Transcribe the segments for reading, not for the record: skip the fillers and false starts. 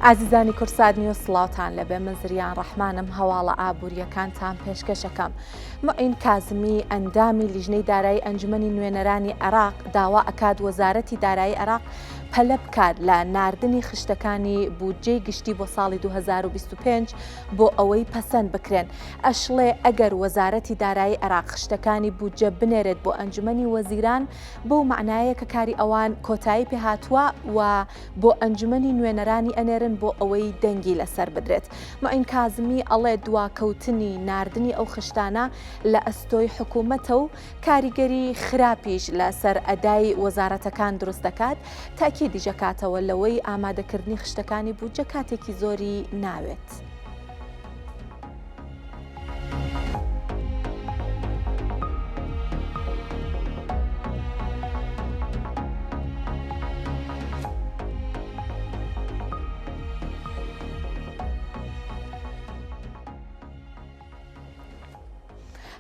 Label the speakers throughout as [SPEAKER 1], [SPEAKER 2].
[SPEAKER 1] ئازیزانی کورسات نیوە سڵاوتان لەبێ من زریان ڕەحمانم هەواڵە ئابوووریەکانتان پێشکەشەکەم. معین کازمی ئەندامی لیژنەی دارایی ئەنجومەنی نوێنەرانی عێراق داوا ئەکات وەزارەتی دارایی عێراق پەلە بکات لە ناردنی خشتەکانی بودجەی گشتی بۆ ساڵی 2025 بۆ ئەوەی پەسەند بکرێن. ئەشڵێ ئەگەر وەزارەتی دارایی عێراق خشتەکانی بودجە بنێرێت بۆ ئەنجومەنی وەزیران بۆ معنایە کە کاری ئەوان کۆتایی پێهاتووە و بۆ ئەنجومەنی نوێنەرانی ئەنێرن بۆ ئەوەی دەنگی لەسەر بدرێت. معین کازمی ئەڵێ دواکەوتنی ناردنی ئەو خشتانە لە ئەستۆی حکوومەتە و کاریگەری خراپیش لەسەر ئەدای وەزارەتەکان دروست دەکات، تاکیدی دەکاتەوە لەوەی ئامادەکردنی خشتەکانی بودجە کاتێکی زۆری ناوێت.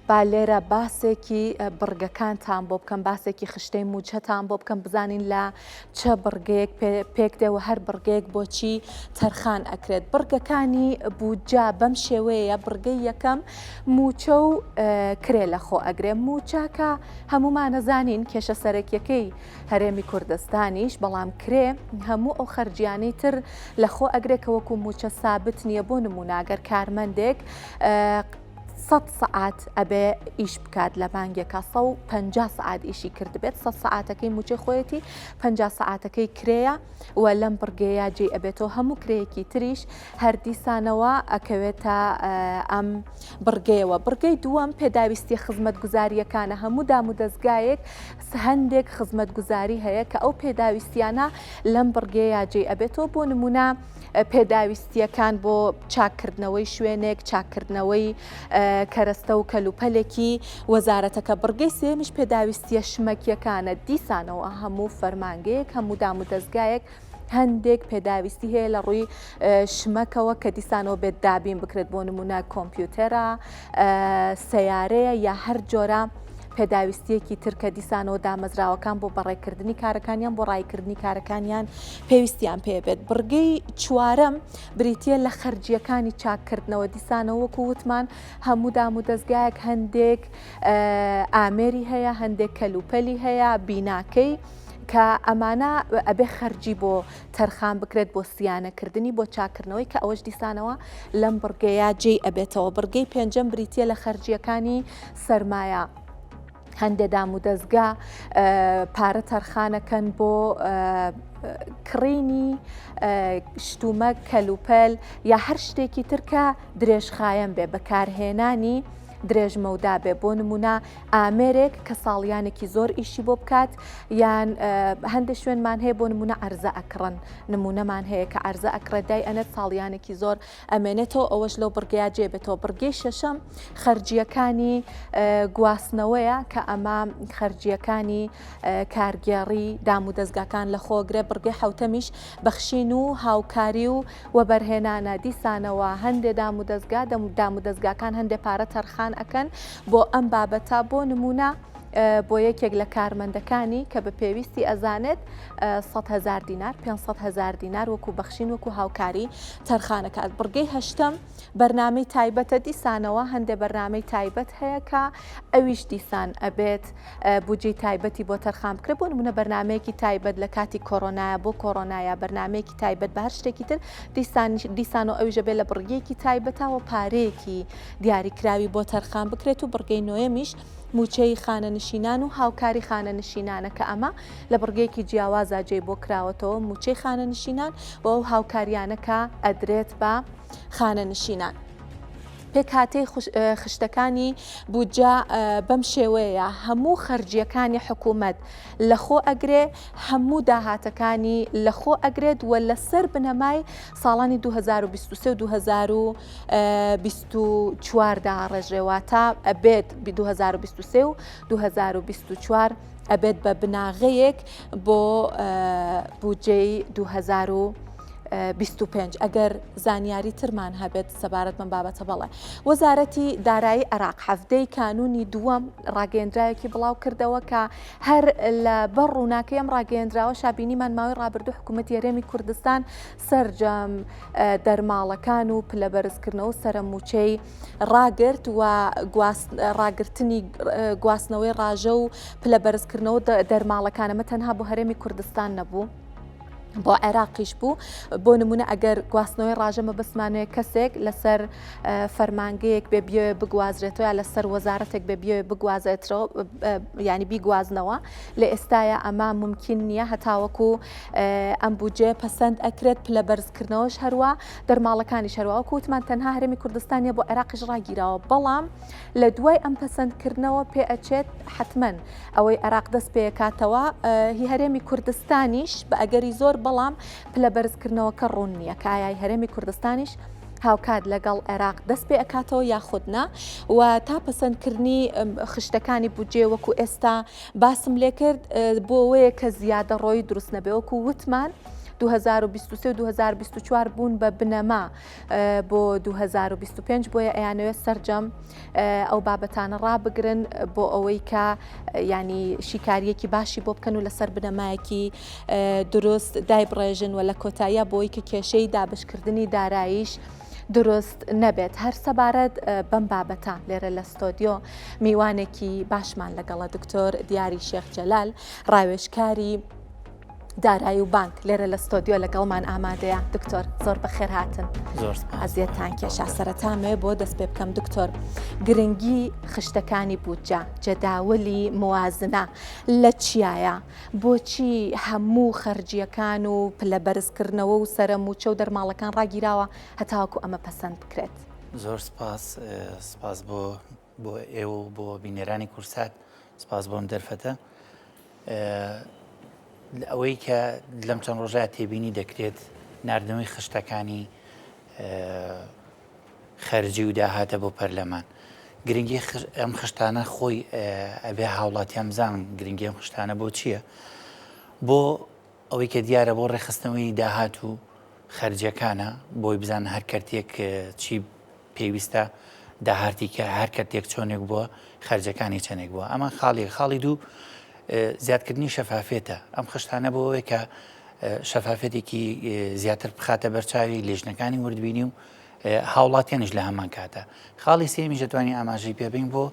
[SPEAKER 1] با لێرە باسێکی بڕگەکانتان بۆ بکەم، باسێکی خشتەی موجهتان بۆ بکەم، بزانین لە چه بڕگەیەک پێک دێوە هەر بڕگەیەک بۆچی تەرخان ئەکرێت. بڕگەکانی بودجە بەم شێوەیە بڕگەی یەکەم موچە و کرێ لەخۆ ئەگرێ. موچاکە هەمومان نەزانین کێشە سەرەکیەکەی هەرێمی کوردستانیش، بەڵام کرێ هەموو ئەو خەرجیانەی تر لەخۆ ئەگرێت کە وەکو موچە سابت نییە. بۆ نموناگەر کارمەندێک 100 سعات ئەبێ ئیش بکات لە مانگێکە 150 سعات ئیشی کرد بێت، 100 سعاتەکەی موچەی خۆیەتی 50 سعاتەکەی کرێیە و لەم بڕگەیە جێ ئەبێتەوە هەموو کرەیەکی تریش هەردیسانەوە ئەکەوێتە ئەم بڕگەیەوە. بڕگەی دووەم پێداویستی خزمەتگوزاریەکانە. هەموو دام و دەستگایەک هەندێک خزمەتگوزاری هەیە کە ئەو پێداویستیانە لەم بڕگەیە جێ ئەبێتەوە. بۆ نمونە پێداویستیەکان بۆ چاکردنەوەی شوێنێک، چاکردنەوەی کەرەستە و کەلوپەلێکی وەزارەتەکە. بڕگەی سێمیش پێداویستیە شمەکیەکانە. دیسانەوە هەموو فەرمانگەیەک، هەموو دام و دەستگایەک هەندێک پێداویستی هەیە لە ڕووی شمەکەوە کە دیسانەوە بێت دابین بکرێت. بۆ نمونە کۆمپیوتەرە، سەیارەیە یا هەر جۆرە پێداویستیەکی ترکە دیسانەوە دامەزراوەکان بۆ بەڕێکردنی کارەکانیان بۆ ڕایکردنی کارەکانیان پێویستیان پێبێت. بڕگەی چوارەم بریتە لە خەرجیەکانی چاکردنەوە. دیسانەوە وەکو وتمان هەموو دام و دەستگایەک هەندێک ئامێری هەیە، هەندێک کەلوپەلی هەیە، بیناکەی کە ئەمانە ئەبێ خەرجی بۆ تەرخان بکرێت بۆ سیانەکردنی بۆ چاکردنەوەی کە ئەوەش دیسانەوە لەم بڕگەیە جێ ئەبێتەوە. بڕگەی پێنجەم بریتە لە خەرجیەکانی سەرمایە. هەندێک دام و دەستگا پارە تەرخانەکەن بۆ کڕینی شتومە، کەلوپەل یا هەر شتێکی ترکە درێژخایەن بێ، بەکارهێنانی درێژمەودا بێ. بۆ نمونە ئامێرێک کە ساڵیانێکی زۆر ئیشی بۆ بکات، یان هەندێک شوێنمان هەیە بۆ نمونە ئەرزە ئەکڕن. نمونەمان هەیە کە ئەرزە ئەکرێت دای ئەنێت ساڵیانێکی زۆر ئەمێنێتەوە، ئەوەش لەو بڕگەیە جێبێتەوە. بڕگەی شەشەم خەرجیەکانی گواستنەوەیە کە ئەمە خەرجیەکانی کارگێڕی دام و دەستگاکان لە خۆگرێ. بڕگەی حوتەمیش بەخشین و هاوکاری و وەبەرهێنانە. دیسانەوە هەندێک دام و دەستگا دام و دەستگاکان هەندێک پارە تەرخان ئەکەن بۆ ئەم بابەتە. بۆ نمونە بۆ یەکێک لە کارمەندەکانی کە بە پێویستی ئەزانێت 100,000 دینار 500,000 دینار وەکو بەخشین وەکو هاوکاری تەرخانەکات. بڕگەی هەشتەم بەرنامەی تایبەتە. دیسانەوە هەندێک بەرنامەی تایبەت هەیە کە ئەویش دیسان ئەبێت بودجەی تایبەتی بۆ تەرخان بکرێت. بۆ نمونە بەرنامەیەکی تایبەت لە کاتی کۆڕۆنایە بۆ کۆڕۆنایە، بەرنامەیەکی تایبەت بە هەر شتێکی تر دیسانەوە ئەویژە بێت لە بڕگەیەکی تایبەتەوە پارەیەکی دیاریکراوی بۆ تەرخان بکرێت. و بڕگەی نۆیەمیش موچەی خانەنشینان و هاوکاری خانەنشینانە کە ئەمە لە بڕگەیەکی جیاوازە جێ بۆ کراوەتەوە. موچەی خانەنشینان و ئەو هاوکاریانەکە ئەدرێت بە خانەنشینان. پێکهاتەی خشتەکانی بودجە بەم شێوەیە هەموو خەرجیەکانی حکوومەت لەخۆ ئەگرێ، هەموو داهاتەکانی لەخۆ ئەگرێت و لەسەر بنەمای ساڵانی 2023 و 2024 ڕێژێواتە ئەبێت 2023 و 2024 ئەبێت بە بناغەیەک بۆ بودجەی 2025 25 ئەگەر زانیاری ترمان هەبێت سەبارەت من بابەتە بەڵێ وەزارەتی دارایی عێراق هەفتەی کانونی دووەم ڕاگەیەندراوێکی بڵاو کردەوە کە هەر لە بەڕ ڕووناکەی ئەم ڕاگەیەندراوە شابینیمان ماوەی ڕابردوو حکوومەتی هەرێمی کوردستان سەرجەم دەرماڵەکان و پلەبەرزکردنەوە سەرەموچەی ڕاگرت و ڕاگررتنی گواستنەوەی ڕاژە و پلەبەرزکردنەوە دەرماڵەکانەمە تەنها بۆ هەرێمی کوردستان نەبوو. بۆ عێراقیش بوو بۆ نمونە ئەگەر گواستنەوەی ڕاژەمە بسمانوێت کەسێک لەسەر فەرمانگەیەک بێ بیۆێ بگوازرێتەوە یا لەسەر وەزارەتێک بێ بیۆێ بگوازێتەوە ینی بیگوازنەوە لە ئێستاە ئەمە ممکن نییە هەتاوەکو ئەم بودجێ پەسەند ئەکرێت پلەبەرزکردنەوەش هەروە دەرماڵەکانی شەروەوە کووتمان تەنها هەرێمی کوردستانیە بۆ عێراقیش ڕاگیراوە بەڵام لە دوای ئەم پەسەندکردنەوە پێ ئەچێت حتمەن ئەوەی عێراق دەست پێکاتەوە هی هەرێمی کوردستانیش بە ئەگەری زۆر بەڵام پلەبەرزکردنەوەکە ڕوون نییە کە ئایای هەرێمی کوردستانیش هاوکات لەگەڵ عێراق دەست پێ ئەکاتەوە یاخودنا و تا پەسەندکردنی خشتەکانی بودجێ وەکو ئێستا باسم لێ کرد بۆ ئەوەیە کە زیادە ڕۆی دروست نەبێ وەکو وتمان 2023 و 2024 بوون بە بنەما بۆ 2025 بۆیە ئەیانەوێت سەررجەم ئەو بابەتانە ڕابگرن بۆ ئەوەی کە ینی شیکاریەکی باشی بۆ بکەن و لەسەر بنەمایەکی دروست دایبڕێژن و لە کۆتاییە بۆی کە کێشەی دابشکردنی داراییش دروست نەبێت هەر سەبارەت بەم بابەتە لێرە لە ستۆدیۆ میوانێکی باشمان لەگەڵە دکتۆر دیاری شێخ جەلال ڕاوێژکاری دارایی و بانک لێرە لە ستۆدیۆ لەگەڵمان ئامادەیە دکتۆر زۆر بەخێر هاتن ئەزیەتان کێشا سەرەتامێ بۆ دەست پێ بکەم دکتۆر گرنگی خشتەکانی بودجە جەداولی موازنە لە چیایە بۆچی هەموو خەرجیەکان و پلەبەرزکردنەوە و سەرەموچە و دەرماڵەکان ڕاگیراوە هەتاوەکو ئەمە پەسەند بکرێت
[SPEAKER 2] زۆر سپاس بۆ ئێوە و بۆ بینێرانی کورسات سپاس بۆم دەرفەتە ئەوەی کە لەم چەند ڕۆژە تێبینی دەکرێت نردنەوەی خشتەکانی خەرجی و داهاتە بۆ پەرلەمان گرنگی ئەم خشتانە خۆی ئەبێ هاوڵاتیان بزان گرنگی ئەم خشتانە بۆ چییە بۆ ئەوەی کە دیارە بۆ ڕێخستنەوەی داهات و خەرجەکانە بۆی بزان هەر کەرتێک چی پێویستە داهاتی کە هەر کەرتێک چۆنێک بووە خەرجەکانی چەندێک بووە ئەمە خاڵی دوو زیادکردنی شەفافێتە ئەم خشتانە بۆەوەی کە شەفافێتێکی زیاتر بخاتە بەرچاوی لێژنەکانی وردبینی و هاوڵاتیانش لە هەمان کاتە خاڵی سێمی دەتوانانی ئاماژەی پێبین بۆ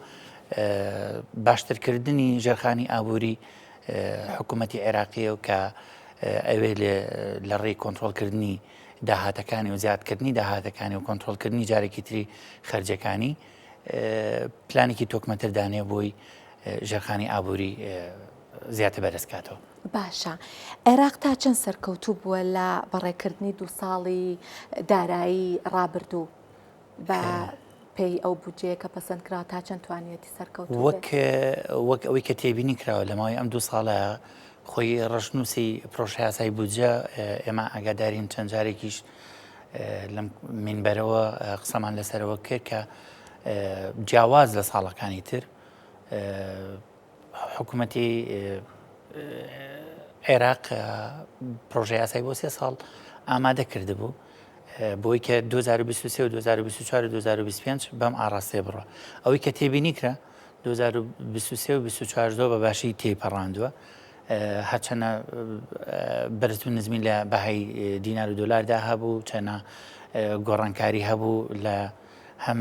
[SPEAKER 2] باشترکردنی ژێرخانی ئابووری حکوومەتی عێراقیە و کە ئەوێ لە ڕێی کۆنتترۆلکردنی داهاتەکانی و زیادکردنی داهاتەکانی و کۆنتترۆلکردنی جارێکی تری خەرجەکانی پلانێکی تۆکمەتردانێ بۆی ژێرخانی ئابووری زیاتر بەرزکاتەوە
[SPEAKER 1] باشە عێراق تا چەند سەرکەوتوو بووە لە بەڕێکردنی 2 ساڵی دارایی ڕابردوو بە پێی ئەو بودجەیە کە پەسەندکراوە تا چەند توانێتی سەرکەوت
[SPEAKER 2] وەک ئەوەی کە تێبینی کراوە لە ماوەی ئەم 2 ساڵە خۆی ڕژنووسی پرۆژە یاسای بودجە ئێمە ئاگادارین چەند جارێکیش لەم منبەرەوە قسەمان لەسەرەوە کرد کە جیاواز لە ساڵەکانی تر حکوومەتی عێراق پرۆژە یاسای بۆ 3 ساڵ ئامادە کرده بوو بۆی کە 2023 و 2024 و 2025 بەم ئاڕاستێ بڕە ئەوەی کە تێبینی کرا 2023 و 2024 بە باشی تێپەڕاندووە هەرچەنە بەرز و نزمی لە بەهای دینار و دۆلاردا هەبوو چەنە گۆڕانکاری هەبوو لە هەم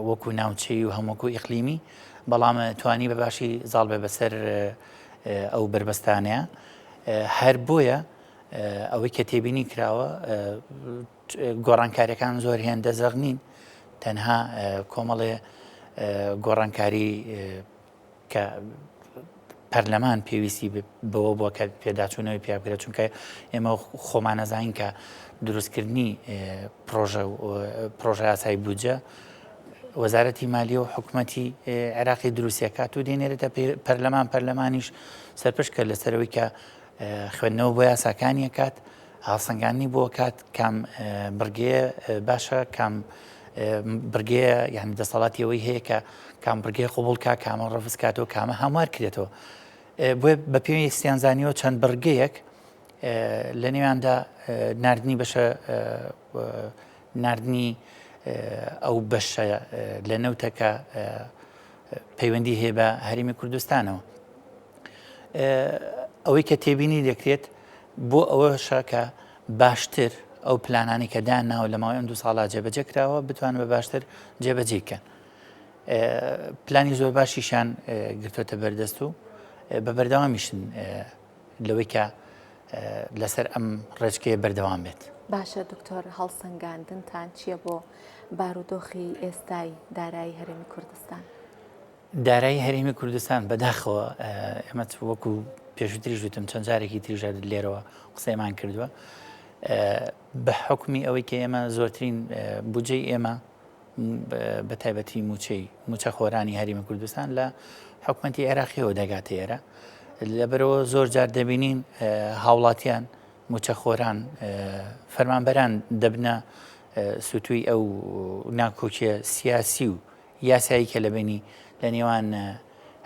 [SPEAKER 2] وەکو ناوچەی و هەمووەکو ئیقلیمی بەڵام توانی بە باشی زاڵ بێ بەسەر ئەو بربەستانەیە هەر بۆیە ئەوەی کە تێبینی کراوە گۆڕانکاریەکان زۆر هێندە زەغ نین تەنها کۆمەڵێ گۆڕانکاری کە پەرلەمان پێویستی بەوە بووە کە پێداچوونەوەی پیابگرێت چونکە ئێمە خۆمانەزانین کە دروستکردنی پرۆژە یاسای بودجە وەزارەتی مالیە و حکوومەتی عێراقی دروستیەکات و دێنێرێتە پەرلەمانیش سەرپشت کرد لەسەرەوەی کە خوێندنەوە بۆ یاساکانی کات هاوسەنگانی بۆ کات کام بڕگەیە باشە کام بڕگەیە یعنی دەسەڵاتی ئەوەی هەیە کە کام بڕگەی قوبوڵ کا کامە ڕەفز کاتەوە کامە هەموار کرێتەوە بۆیە بە پێویستیان زانیەوە چەند بڕگەیەک لە نێواندا نردنی بەشە نردنی ئەو بەشە لە نەوتەکە پەیوەندی هەیە بە هەرێمی کوردستانەوە. ئەوەی کە تێبینی دەکرێت بۆ ئەوەشە کە باشتر ئەو پلانانی کە داناوە لە ماوەی ئەم 2 ساڵا جێبەجێ کراوە بتوانن بە باشتر جێبەجێکەن. پلانی زۆر باشیشان گرتوتە بەردەست و بە بەردەوامیشن لەوەی کە لەسەر ئەم ڕێچکەیە بەردەوام بێت.
[SPEAKER 1] باشە دکتۆر هەڵسەنگاندنتان چییە بۆ بارودۆخی ئێستای دارایی هەرێمی کوردستان؟
[SPEAKER 2] دارایی هەرێمی کوردستان بەداخەوە ئێمە وەکو پێشووتریش وتم چەند جارێکی تریژە لێرەوە قسەیمان کردووە بە حکمی ئەوەی کە ئێمە زۆرترین بودجەی ئێمە بە تایبەتی موچە خۆرانی هەرێمی کوردستان لە حکومەتی عێراقیەوە دەگاتە ئێرە. لەبەرەوە زۆر جار دەبینین هاوڵاتیان موچە خۆران فەرمانبەران دەبنە سوتوی ئەو ناکۆکیە سیاسی و یاسایی کە لە بینی لە نێوان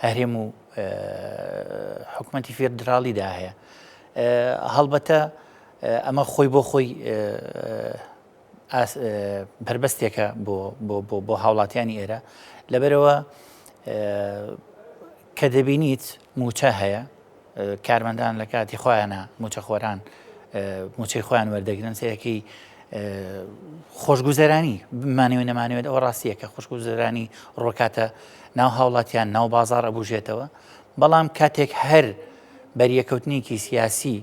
[SPEAKER 2] هەرێم و حکومەتی فێدراڵیدا هەیە. هەڵبەتە ئەمە خۆی بۆ خۆی بربەستێکە بۆ هاوڵاتیانی ئێرە لەبەرەوە کە دەبینیت موچە هەیە کارمەندان لە کاتی خۆیانە موچە خۆران موچەی خۆیان وەردەگرن سەرەکەی خۆشگوزەرانی بمانەوە نەمانەوێت ئەوە ڕاستیە کە خۆشگوزەرانی ڕۆکاتە ناو هاوڵاتیان ناو بازار ئەبوژێتەوە بەڵام کاتێک هەر بەریەکەوتنێکی سیاسی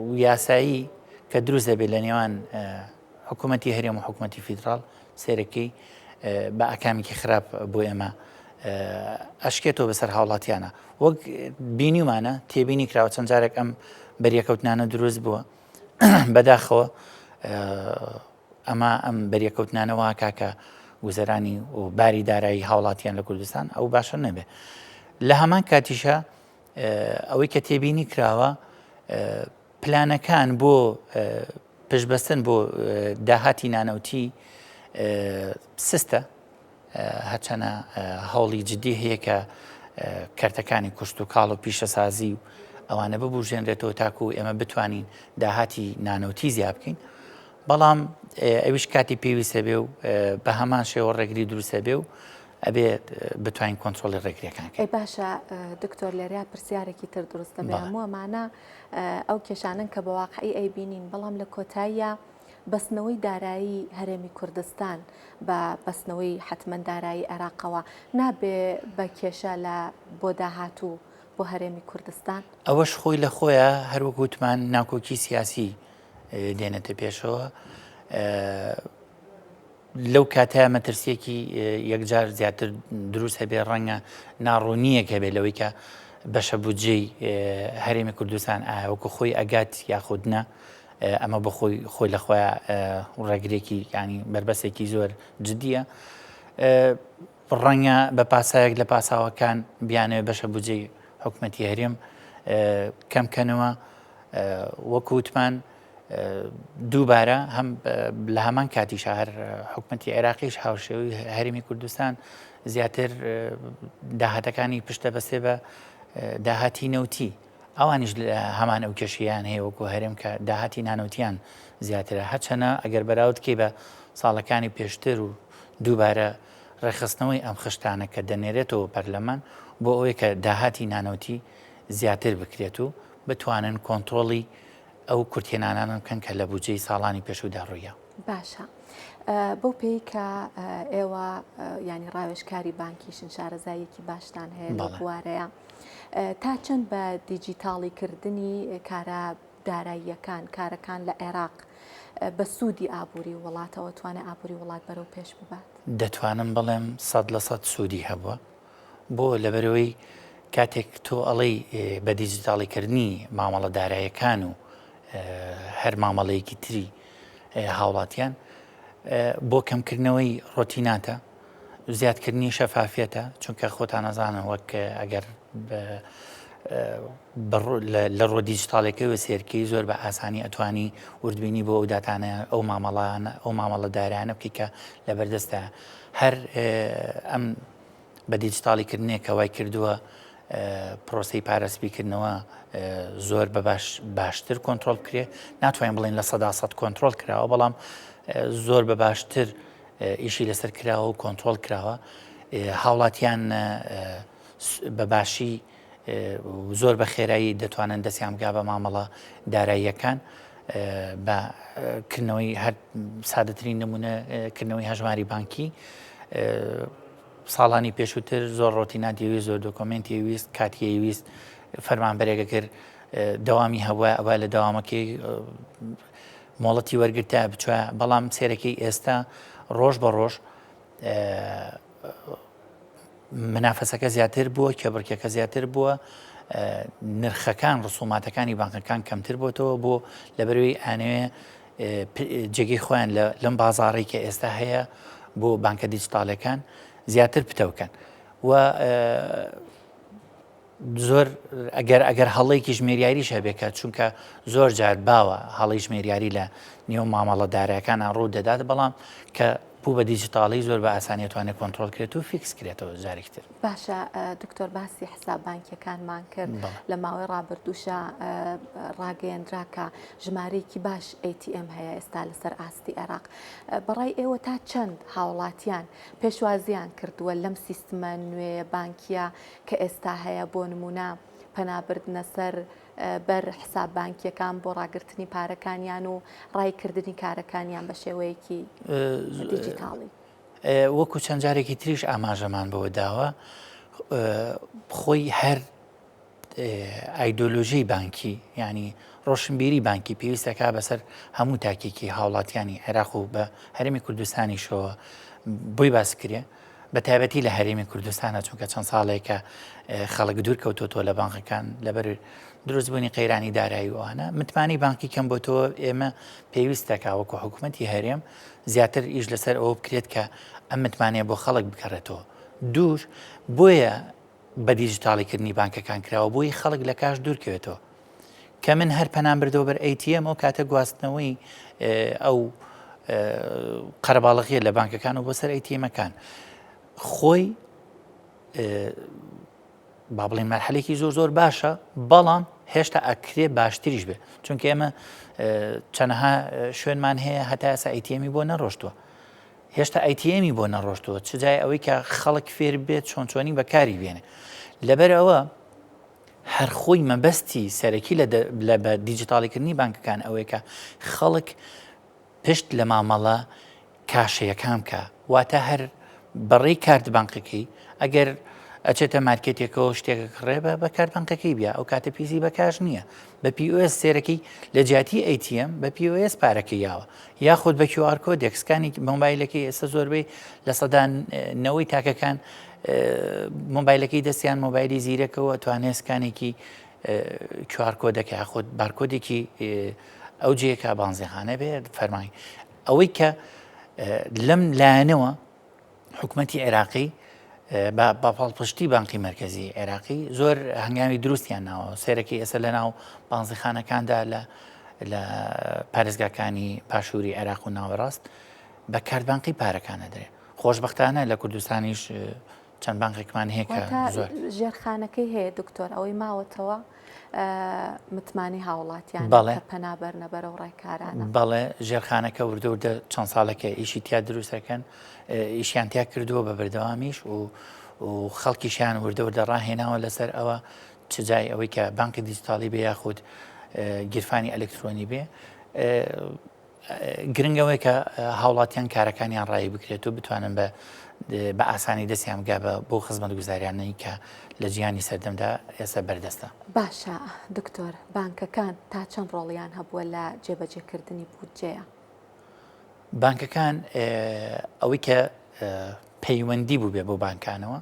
[SPEAKER 2] و یاسایی کە دروست دەبێت لە نێوان حکوومەتی هەرێم و حکوومەتی فیدراڵ سێرەکەی بە ئاکامێکی خراپ بۆ ئێمە ئەشکێتەوە بەسەر هاوڵاتیانە وەک بینیمانە تێبینی کراوە چەند جارێک ئەم بەریەکەوتنانە دروست بووە بەداخەوە ئەمە ئەم بەریەکەوتنانەوە کاکە گوزەرانی و باری دارایی هاوڵاتیان لە کوردستان ئەو باشە نەبێ. لە هەمان کاتیشە ئەوەی کە تێبینی کراوە پلانەکان بۆ پشبەستن بۆ داهاتی نانەوتی سستە هەرچەنە هەوڵی جددی هەیە کە کارتەکانی کوشت و کاڵ و پیشەسازی و ئەوانە ببوژێنرێتەوە تاکو و ئێمە بتوانین داهاتی نانەوتی زیاد بکەین بەڵام ئەویش کاتی پێویستە بێ و بە هەمان شێوە ڕێگری دروستە بێ و ئەبێ بتوانین کۆنتترۆلی ڕێگریەکان.
[SPEAKER 1] ئەی باشە دکتۆر لێریا پرسیارێکی تر دروستە بێ هەمووەمانە ئەو کێشانن کە بە واقعی ئەی بینین بەڵام لە کۆتاییە بەستنەوەی دارایی هەرێمی کوردستان بە بەستنەوەی حتمما دارایی عێراقەوە نابێ بە کێشە لە بۆ داهاتوو بۆ هەرێمی کوردستان.
[SPEAKER 2] ئەوەش خۆی لە خۆیە هەروەکوتمان ناکۆکی سیاسی دێنێتە پێشەوە لەو کاتە مەترسیەکی یەکجار زیاتر دروست هەبێ ڕەنگە ناڕوونیەک هەبێت لەوەی کە بەشە بودجەی هەرێمی کوردستان وەکو خۆی ئەگات یاخودنە ئەمە بە خۆی لە خۆیان ڕێگرێکی ینی بربەسێکی زۆر جددیە ڕەنگە بە پاسایەک لە پاساوەکان بیانەوە بەشە بودجەی حکوومەتی هەرێم کەمکەنەوە وەکووتمان دووبارە هەم لە هەمان کاتی شار حکوومەتی عێراقیش هاوشێوی هەرێمی کوردستان زیاتر داهاتەکانی پشتە بەسێ بە داهاتی نەوتی ئەوانیش هەمان ئەو کێشیان هەیە وەکو هەرێم کە داهاتی نانەوتیان زیاترە هەرچەنە ئەگەر بەراوردکەی بە ساڵەکانی پێشتر و دووبارە ڕێخستنەوەی ئەم خشتانە کە دەنێرێتەوە پەرلەمان بۆ ئەوەی کە داهاتی نانەوتی زیاتر بکرێت و بتوانن کۆنتترۆلی ئەو کورتێنانان بکەن کە لە بودجەی ساڵانی پێشودا ڕوویە.
[SPEAKER 1] باشە بەو پێی کە ئێوە ینی ڕاوێژکاری بانکیشن شارەزاییەکی باشتان هەیە لە بوارەیە تا چەند بە دیجیتاڵیکردنی کارە داراییەکان کارەکان لە عێراق بە سوودی ئابووری وڵاتەوە توانێت ئابووری وڵات بەرەو پێش ببات؟
[SPEAKER 2] دەتوانم بڵێم 100% سوودی هەبووە بۆ لەبەرەوەی کاتێک تۆ ئەڵەی بە دیجیتاڵیکردنی مامەڵە داراییەکان و هەر مامەڵەیەکی تری هاوڵاتیان بۆ کەمکردنەوەی ڕۆتیناتە زیادکردنی شەفافیەتە چونکە خۆتان نەزانن وەک ئەگەر لە ڕۆ دیجیتاڵێکەوە سێرکەی زۆر بە ئاسانی ئەتوانی وردبینی بۆ ئەو داتانە ئەو مامەڵە دارانە بکە کە لە بەردەستە هەر ئەم بە دیجیتاڵیکردنێک کە وای کردووە پرۆسی پارێزبیکردنەوە زۆر بە باشتر کۆنتترۆل کرێ ناتوانین بڵین لە 100% کۆنتترۆل کراوە بەڵام زۆر بە باشتر ئیشی لەسەر کراوە و کۆنتترۆل کراوە هاوڵاتیان بە باشی زۆر بە خێرایی دەتوانن دەستیان بگا بە مامەڵە داراییەکان بە کردنەوەی هەر سادەترین نمونەکردنەوەی هەژماری بانکی ساڵانی پێشووتر زۆر ڕۆتینا دەویست زۆر دۆکۆمنتی ویست کاتی ویست فەرمانبەرێکە کرد دەوامی هەبووە ئەوە لە داوامەکەی مۆڵەتی وەرگرتە بچوە بەڵام سێرەکەی ئێستا ڕۆژ بە ڕۆژ منافەسەکە زیاتر بووە کێبڕکێکە زیاتر بووە نرخەکان ڕسوماتەکانی بانکەکان کەمتر بۆتەوە بۆ لەبەروی ئانەوێ جێگەی خۆیان لەم بازاڕی کە ئێستا هەیە بۆ بانکە دیجیتاڵەکان زیاتر پتەوکەن و زۆر ئەگەر هەڵەیەکی ژمێریاریش هەبێکە چونکە زۆر جار باوە هەڵی ژمێریاری لە نێو مامەڵە دارایەکانان ڕوو دەدات بەڵام کە بوو بە دیجیتاڵی زۆر بە ئاسانیتوانێت کۆنتترۆل کرێت و فیکس کرێتەوە جارێکتر.
[SPEAKER 1] باشە دکتۆر باسی حساب بانکیەکانمان کرد لە ماوەی ڕابردووشە ڕاگەیەندراکە ژمارەیەکی باش ATM هەیە ئێستا لەسەر ئاستی عێراق بەڕای ئێوە تا چەند هاوڵاتیان پێشوازیان کردووە لەم سیستمە نوێ بانکیە کە ئێستا هەیە بۆ نمونە پەنابردنە سەر بەر حساب بانکیەکان بۆ ڕاگررتنی پارەکانیان و ڕایکردنی کارەکانیان بە شێوەیەکی دیجیتاڵی
[SPEAKER 2] وەکو چەند جارێکی تریش ئاماژەمان بەوە داوە خۆی هەر ئایدۆلۆژیی بانکی ینی ڕۆشنبیری بانکی پێویستەکە بەسەر هەموو تاکێکی هاوڵاتیانی عێراق و بە هەرێمی کوردستانیشەوە بۆی باس کرێ بە تایبەتی لە هەرێمی کوردستانە چونکە چەند ساڵێکە خەڵک دوور کەوتۆتۆ لە بانکەکان لەبەر دروستبوونی قەیرانی دارایی وانە متمانی بانکی کەم بۆتەوە ئێمە پێویستەکە وەکو حکوومەتی هەرێم زیاتر ئیش لەسەر ئەوە بکرێت کە ئەم متمانەیە بۆ خەڵک بکەڕێتەوە دوور بۆیە بە دیجیتاڵیکردنی بانکەکان کراوە بۆی خەڵک لە کاش دوورکەوێتەوە کە من هەر پەنام بردەوە بەر ATM ئەو کاتە گواستنەوەی ئەو قەرەباڵغیە لە بانکەکان و بۆ سەر ATMەکان خۆی با بڵێن مەرحەلێکی زۆر باشە بەڵام هێشتا ئەکرێ باشتریش بێ چونکە ئێمە چەنەها شوێنمان هەیە هەتا ئێستا ATMی بۆ نەڕۆشتووە هێشتا ATMی بۆ نەڕۆشتووە چ جای ئەوەی کە خەڵک فێر بێت چۆنی بەکاری بێنێ لەبەر ئەوە هەر خۆی مەبەستی سەرەکی لە بە دیجیتاڵیکردنی بانکەکان ئەوەیە کە خەڵک پشت لە مامەڵە کاشەیەکان کە واتە هەر بەڕێی کارت بانکەکەی ئەگەر ئەچێتە مارکێتێکەوە شتێکە کڕێبە بە کارت بانکەکەی بیا ئەو کاتە پیسی بەکاش نییە بە POS سێرەکەی لە جیاتی ATM بە POS پارەکەی یاوە یاخود بە QR کۆدێک سکانی مۆبایلەکەی ئێستا زۆربەی لە سەدانەوەی تاکەکان مۆبایلەکەی دەستیان مۆبایلی زیرەکەەوە توانێت سکانێکی QR کۆدەکە یاخود بارکۆدێکی ئەو جەیەکە بانزیخانە بێت فەرمای ئەوەی کە لەم لایەنەوە حکوومەتی عێراقی بە پاڵپشتی بانکی مرکزی عێراقی زۆر هەنگاوی دروستیان ناوە سێرەکی ئێستا لە ناو بانزیخانەکاندا لە پارێزگاکانی پاشووری عێراق و ناوەڕاست بە کارتبانقی پارەکانە دەرێت خۆشبەختانە لە کوردستانیش چەند بانکێکمان هەیە کە زۆر
[SPEAKER 1] ژێرخانەکەی هەیە دکتۆر ئەوەی ماوەتەوە متمانی هاوڵاتیان پەنابەرنە بەرەو ڕێکارانە
[SPEAKER 2] بەڵێ ژێرخانەکە وردە چەند ساڵەکە ئیشی تیا دروستەکەن ئیشیان تیا کردووە بە بەردەوامیش و خەڵکیشیان وردە ڕاهێناوە لەسەر ئەوە چ جای ئەوەی کە بانکە دیجیتاڵی بێ یاخود گیرفانی ئەلکترۆنی بێ گرنگەوەی کە هاوڵاتیان کارەکانیان ڕایی بکرێت و بتوانن بە ئاسانی دەستیان بگا بۆ خزمەت گوزاریانەی کە لە جیهانی سەردەمدا ئێستا بەردەستە.
[SPEAKER 1] باشە دکتۆر بانکەکان تا چەند ڕۆڵیان هەبووە لە جێبەجێکردنی بودجەیە؟
[SPEAKER 2] بانکەکان ئەوەی کە پەیوەندی بوو بێ بۆ بانکانەوە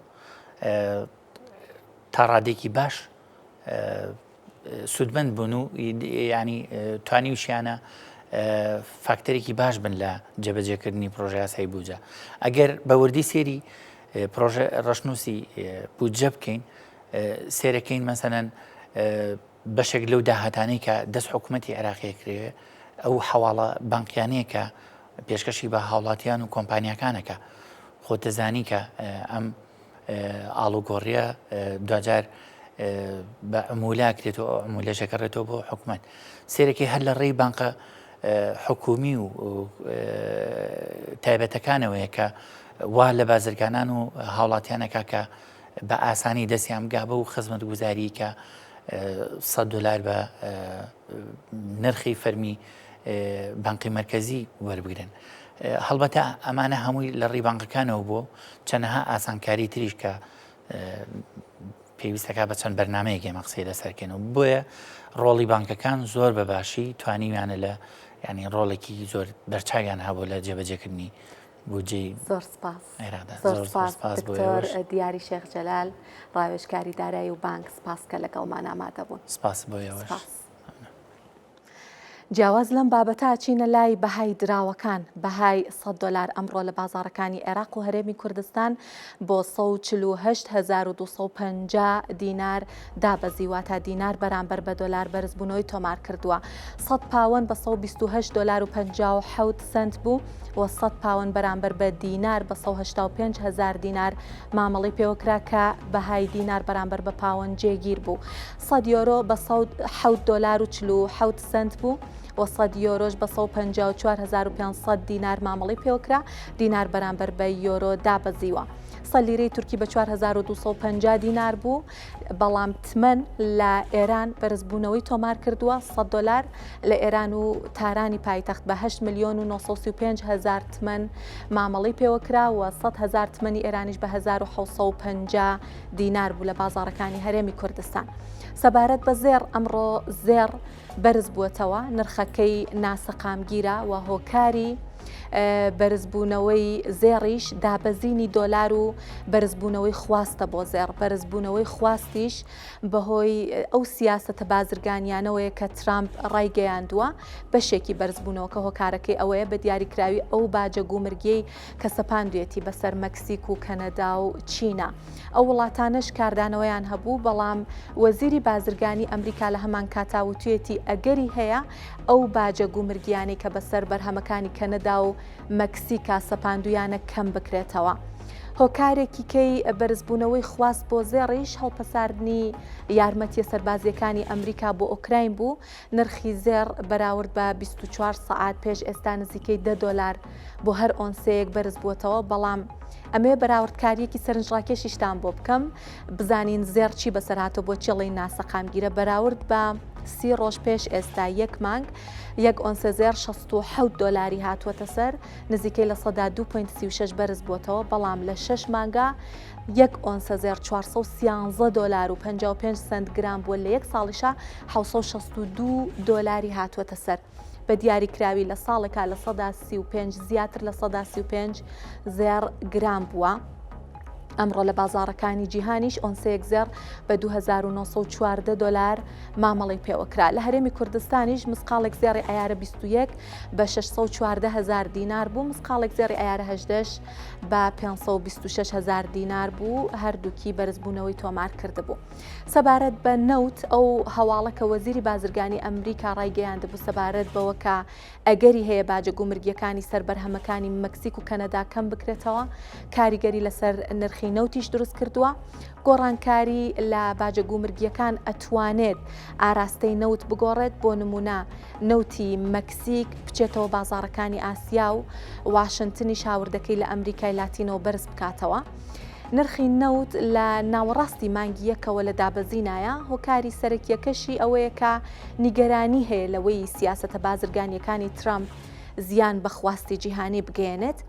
[SPEAKER 2] تا ڕادێکی باش سودمەند بوون و ینی توانیوشیانە فاکتەرێکی باش بن لە جێبەجێکردنی پرۆژە یاسای بودجە ئەگەر بە وردی سێری پرۆژە ڕەشنووسی بودجە بکەین سێرەکەین مەسەنەن بەشێک لەو داهاتانەی کە دەست حکوومەتی عێراقی کرێ ئەو حواڵە بانکیانەیە کە پێشکەشی بە هاوڵاتیان و کۆمپانیەکانەکە خۆ دەزانی کە ئەم ئاڵوگۆڕیە دوجار بە عمولا کرێتەوە عمولەشە کڕێتەوە بۆ حکوومەت سێرەکی هەر لە ڕێی بانکە حکومی و تایبەتەکانەوەیە کە وا لە بازرگانان و هاوڵاتیانەکە کە بە ئاسانی دەستیان گا بە و خزمەت گوزاری کە $100 بە نرخی فەرمی بانقی مرکزی وەربگرن. هەڵبەتە ئەمانە هەمووی لە ڕێی بانکەکانەوە بۆ چەندەها ئاسانکاری تریش کە پێویستەکە بە چەند بەرنمەیەکی مەقسەی لەسەرکەنەوە بۆیە ڕۆڵی بانکەکان زۆر بەباشی توانیویانە لە ینی ڕۆڵێکی زۆر بەرچاویان هەبوو لە جێبەجێکردنی بودجەی
[SPEAKER 1] زۆر سپاس
[SPEAKER 2] زۆر سپاس
[SPEAKER 1] دکتۆر دیاری شێخ جەلال ڕاوێژکاری دارایی و بانک سپاس کە لەگەڵمان ئامادە بوون.
[SPEAKER 2] سپاس بۆ ئێوەش.
[SPEAKER 1] جیاواز لەم بابەتە چینە لای بەهای دراوەکان بەهای $100 ئەمڕۆ لە بازاڕەکانی عێراق و هەرێمی کوردستان بۆ 148,250 دینار دابەزیواتە دینار بەرامبەر بە دۆلار بەرزبوونەوەی تۆمار کردووە. 100 پاوەند بە $128.50 بوو و 100 پاوەند بەرامبەر بە دینار بە 185,000 دینار مامەڵی پێوەکرا کە بەهای دینار بەرامبەر بە پاوەند جێگیر بوو. 100 یۆرۆ بە $7.47 بوو و 100 یۆرۆش بە 154,500 دینار مامەڵی پێوەکرا دینار بەرامبەر بە یۆرۆ دابەزیوە. سەلیرەی تورکی بە 4,250 دینار بوو بەڵام تمەن لە ئێران بەرزبوونەوەی تۆمار کردووە $100 لە ئێران و تارانی پایتەخت بە 8,935,000 تمەن مامەڵی پێوەکرا و 100,000 تمەنی ئێرانیش بە 1,750 دینار بوو لە بازاڕەکانی هەرێمی کوردستان. سەبارەت بە زێر ئەمڕۆ زێر بەرز بووەتەوە نرخەکەی ناسەقامگیرە و هۆکاری بەرزبوونەوەی زێڕیش دابەزینی دۆلار و بەرزبوونەوەی خواستە بۆ زێر بەرزبوونەوەی خواستیش بەهۆی ئەو سیاسەتە بازرگانیانەوەیە کە ترامپ ڕایگەیاندووە بەشێکی بەرزبوونەوە کە هۆکارەکەی ئەوەیە بە دیاریکراوی ئەو باجە گومرگیەی کە سەپاندوێتی بەسەر مەکسیک و کەنەدا و چینە. ئەو وڵاتانش کاردانەوەیان هەبوو بەڵام وەزیری بازرگانی ئەمریکا لە هەمان کاتاوتوێتی ئەگەری هەیە ئەو باجە گومرگیانی کە بەسەر بەرهەمەکانی کەنەدا و مەکسیکا سەپاندویانە کەم بکرێتەوە. هۆکارێکی کەی بەرزبوونەوەی خواست بۆ زێڕیش هەڵپەساردنی یارمەتیە سەربازیەکانی ئەمریکا بۆ ئۆکراین بوو. نرخی زێر بەراورد بە 24 سەعات پێش ئێستا نزیکەی $10 بۆ هەر ئۆنسەیەک بەرز بووەتەوە بەڵام ئەمێ بەراوردکاریەکی سەرنجڕاکێشیشتان بۆ بکەم بزانین زێر چی بەسەرهاتۆ بۆ چێڵی ناسەقامگیرە بەراورد بە 30 ڕۆژ پێش ئێستا یەک مانگ یەک ئۆنسە زێر $67 هاتووەتە سەر نزیکەی لە 2.36 بەرز بووەتەوە بەڵام لە 6 مانگە یەک ئۆنسە زێر $413.55 گرام بووە لە یەک ساڵیشە $762 هاتووەتە سەر. بە دیاریکراوی لە ساڵێکا لە 135 زیاتر لە 135 زێر گرام بووە. ئەمڕۆ لە بازاڕەکانی جیهانیش ئۆنسەیەک زێر بە $2,914 مامەڵی پێوەکرا. لە هەرێمی کوردستانیش مسقالێک زێڕی ئایارە 21 بە 614,000 دینار بوو مسقالێک زێڕی ئایارە 18 بە 526,000 دینار بوو هەردووکی بەرزبوونەوەی تۆمار کرده بوو. سەبارەت بە نەوت ئەو هەواڵەکە وەزیری بازرگانی ئەمریکا ڕایگەیاندەبوو سەبارەت بەوە کە ئەگەری هەیە باجە گومرگیەکانی سەر بەرهەمەکانی مەکسیک و کەنەدا کەم بکرێتەوە کاریگەری لەسەر نرخی نەوتیش دروست کردووە. گۆڕانکاری لە باجە گومرگیەکان ئەتوانێت ئاراستەی نەوت بگۆڕێت بۆ نمونە نەوتی مەکسیک بچێتەوە بازاڕەکانی ئاسیا و واشنتنی شاوردەکەی لە ئەمریکای لاتینەوە بەرز بکاتەوە. نرخی نەوت لە ناوەڕاستی مانگی یەکەوە لە دابەزینایە هۆکاری سەرەکیەکەشی ئەوەیە کە نیگەرانی هەیە لەوەی سیاسەتە بازرگانیەکانی ترامپ زیان بەخواستی جیهانی بگەێنێت.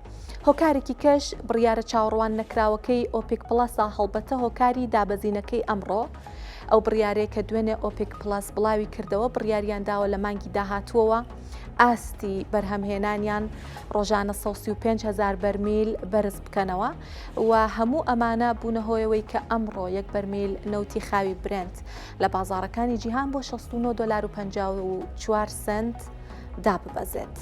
[SPEAKER 1] هۆکارێکی کەش بڕیارە چاوەڕوان نەکراوەکەی ئۆپێک پلەسە هەڵبەتە هۆکاری دابەزینەکەی ئەمڕۆ ئەو بڕیارەیە کە دوێنێ ئۆپێک پلەس بڵاوی کردەوە بڕیاریان داوە لە مانگی داهاتووەوە ئاستی بەرهەمهێنانیان ڕۆژانە 135,000 بەرمیل بەرز بکەنەوە و هەموو ئەمانە بوونە هۆیەوەی کە ئەمڕۆ یەک بەرمیل نەوتی خاوی برنت لە بازاڕەکانی جیهان بۆ $69.54 داببەزێت.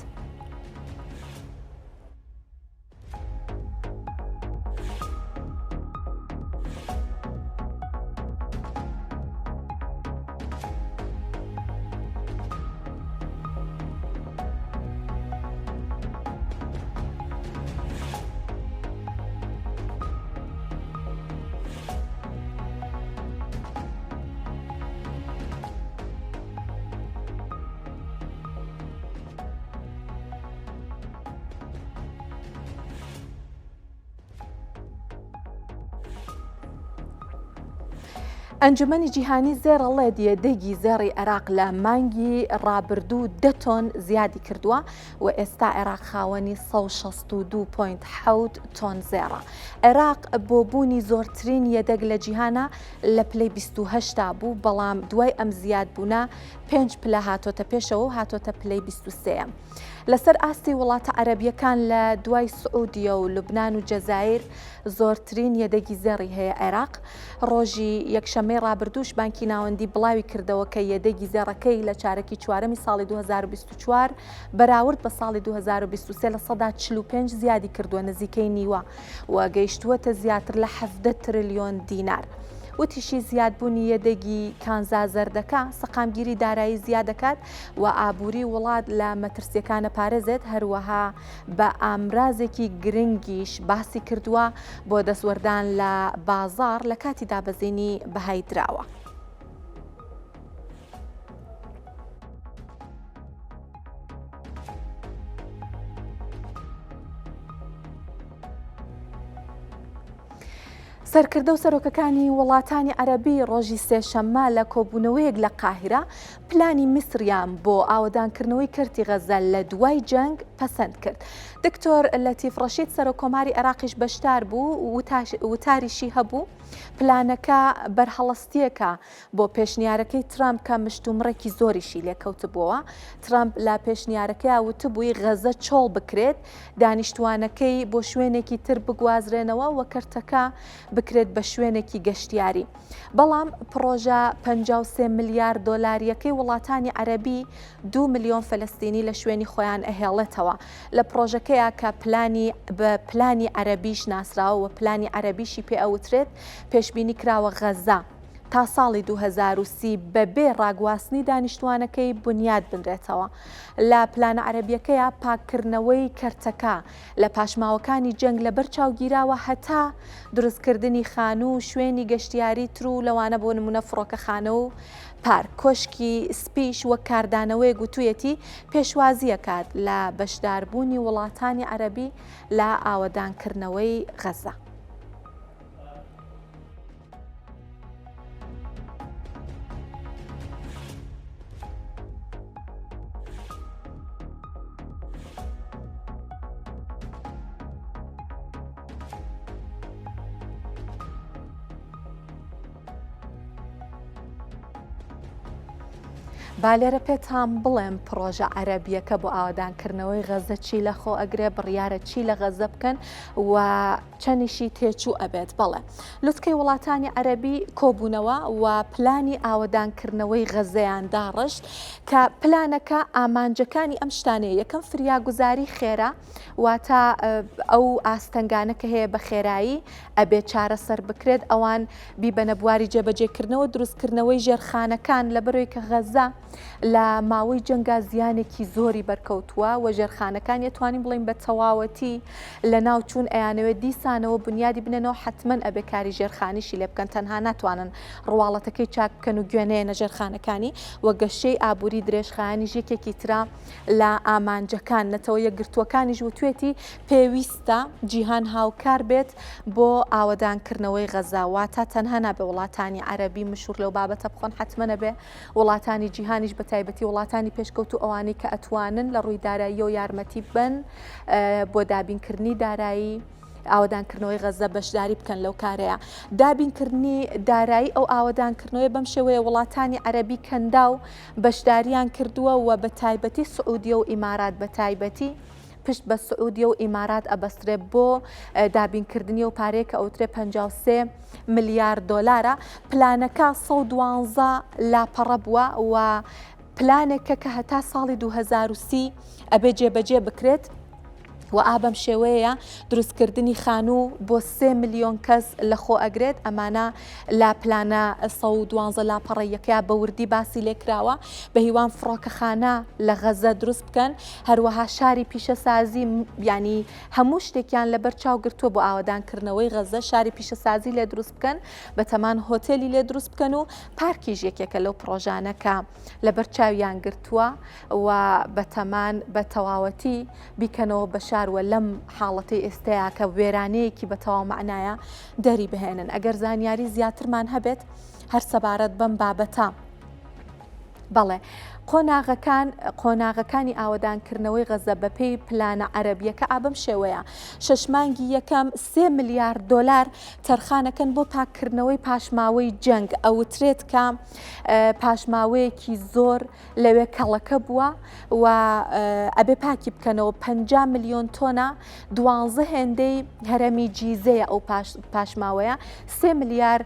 [SPEAKER 1] ئەنجومەنی جیهانی زێڕەڵێ دیێدەگی زێڕی عێراق لە مانگی ڕابردوو 10 تۆن زیادی کردووە و ئێستا عێراق خاوەنی 162.7 تۆن زێڕە. عێراق بۆ بوونی زۆرترین یەدەگ لە جیهانە لە پلەی 28 بوو، بەڵام دوای ئەم زیادبوونە 5 پلە هاتۆتە پێشەوە و هاتۆتە پلەی 23. لەسەر ئاستی وڵاتە عەرەبیەکان لە دوای سعودیە و لوبنان و جەزایر زۆرترین یەدەگی زێڕی هەیە عێراق. ڕۆژی یەکشەمەی ڕابردووش بانکی ناوەندی بڵاوی کردەوە کە یەدەگی زێڕەکەی لە چارەکی چوارەمی ساڵی 2024 بەراورد بە ساڵی 2023 لە 145 زیادی کردووە، نزیکەی نیوە و گەیشتووەتە زیاتر لە 17 تریلیۆن دینار. وتیشی زیادبوونی یەدەگی کانزا زەردەکە سەقامگیری دارایی زیاد دەکات و ئابووری وڵات لە مەترسیەکانە پارێزێت، هەروەها بە ئامرازێکی گرنگیش باسی کردووە بۆ دەسوەردان لە بازاڕ لە کاتی دابەزینی بەهای دراوە. سەرکردە و سەرۆکەکانی وڵاتانی عەرەبی ڕۆژی سێشەممە لە کۆبوونەوەیەک لە قاهرە پلانی میسریان بۆ ئاوەدانکردنەوەی کەرتی غەزە لە دوای جەنگ پەسەند کرد. دکتۆر لەتیف ڕەشید سەرۆکۆماری عێراقیش بەشدار بوو، وتاریشی هەبوو پلانەکە بەرهەڵەستیەکە بۆ پێشنیارەکەی ترامپ کە مشتومڕێکی زۆریشی لێکەوتبووە. ترامپ لە پێشنیارەکەی وتبووی غەزە چۆڵ بکرێت، دانیشتوانەکەی بۆ شوێنێکی تر بگوازرێنەوە و کەرتەکە بکرێت بە شوێنێکی گەشتیاری. بەڵام پرۆژە 53 ملیار دۆلاریەکەی وڵاتانی عەرەبی 2 ملیۆن فەلەستینی لە شوێنی خۆیان ئەهێڵێتەوە. لە پرۆژەکەیە کە بە پلانی عەرەبیش ناسراوە و پلانی عەرەبیشی پێ ئەوترێت پێشبینی کراوە غەزە تا ساڵی 2030 بەبێ ڕاگواستنی دانیشتوانەکەی بنیاد بنرێتەوە. لە پلانە عەرەبیەکەیە پاکردنەوەی کەرتەکە لە پاشماوەکانی جەنگ لە بەرچاوگیراوە هەتا دروستکردنی خانوو و شوێنی گەشتیاری تر و لەوانە بۆ نمونە فڕۆکەخانە و پارک. کۆشکی سپیش وەک کاردانەوەی گوتوویەتی پێشوازیەکات لە بەشداربوونی وڵاتانی عەرەبی لە ئاوەدانکردنەوەی غەزە. بالێرە پێتان بڵێم پرۆژە عەرەبیەکە بۆ ئاوەدانکردنەوەی غەزە چی لە خۆ ئەگرێ، بڕیارە چی لە غەزە بکەن و چەندیشی تێچوو ئەبێت. بەڵێ لوتکەی وڵاتانی عەرەبی کۆبوونەوە و پلانی ئاوەدانکردنەوەی غەزەیان داڕشت کە پلانەکە ئامانجەکانی ئەم شتانەیە. یەکەم فریاگوزاری خێرا، واتە ئەو ئاستەنگانە کە هەیە بە خێرایی ئەبێ چارەسەر بکرێت، ئەوان بیبەنە بواری جێبەجێکردنەوە دروستکردنەوەی ژێرخانەکان لە بەرەوەی کە غەزە لە ماوەی جەنگا زیانێکی زۆری بەرکەوتووە و ژێرخانەکان یەتوانین بڵین بە تەواوەتی لە ناوچوون ئەیانەوەت دیسانەوە بنیادی بنێنەوە، حتمما ئەبێ کاری ژێرخانیشی لێ بکەن، تەنها ناتوانن ڕواڵەتەکەی چاک بکەن و گوێنەیەنە ژێرخانەکانی و گەشەی ئابووری درێژخایانی ژێکێکی ترا لە ئامانجەکان نەتەوە یەکگرتووەکانیش وتوێتی پێویستە جیهان هاوکار بێت بۆ ئاوەدانکردنەوەی غەزە، واتە تەنها نابێ وڵاتانی عەرەبی مشهور لەو بابەتە بخۆن، حتمما نەبێ وڵاتانی جیهانیش بە تایبەتی وڵاتانی پێشکەوت و ئەوانەی کە ئەتوانن لە ڕووی دارایی و یارمەتی بن بۆ دابینکردنی دارایی ئاوەدانکردنەوەی غەزە بەشداری بکەن لەو کارەیە. دابینکردنی دارایی ئەو ئاوەدانکردنەوەی بەم شێوەیە وڵاتانی عەرەبی کەندا و بەشداریان کردووە و بە تایبەتی سعودیە و ئیمارات بە تایبەتی پشت بە سعودیە و ئیمارات ئەبەسترێت بۆ دابینکردنی و پارەیە کە ئەوترێ 53 ملیار دۆلارە. پلانەکە 112 لاپەڕە بووە و پلانێکە کە هەتا ساڵی 2030 ئەبێ جێبەجێ بکرێت و ئابەم شێوەیە دروستکردنی خانوو بۆ 3 ملیۆن کەس لەخۆ ئەگرێت. ئەمانە لا پلانە 112 لاپەڕەیەکە بە وردی باسی لێکراوە بە هیوان فڕۆکەخانە لە غەزە دروست بکەن، هەروەها شاری پیشەسازی، ینی هەموو شتێکیان لەبەر چاو گرتووە بۆ ئاوەدانکردنەوەی غەزە، شاری پیشەسازی لێ دروست بکەن، بە تەمان هۆتێلی لێ دروست بکەن و پارکیش یەکێکە لەو پرۆژانەکە لەبەر چاویان گرتووە و بە تەمان بە تەواوەتی بیکەنەوە بە ناچاروە لەم حاڵەتی ئێستەیە کە وێرانەیەکی بەتەواو معنایە دەری بهێنن ئەگەر زانیاری زیاترمان هەبێت هەر سەبارەت بەم بابەتە. بەڵێ قۆناغەکانی ئاوەدانکردنەوەی غەزە بەپێی پلانە عەرەبیەکە ئابەم شێوەیە 6 مانگی یەکەم 3 ملیار دۆلار تەرخانەکەن بۆ پاککردنەوەی پاشماوەی جەنگ ئەوترێت کە پاشماوەیەکی زۆر لەوێ کەڵەکە بووە و ئەبێ پاکی بکەنەوە 50 ملیۆن تۆنە 12 هێندەی هەرەمی جیزەیە ئەو پاشماوەیە 3 ملیار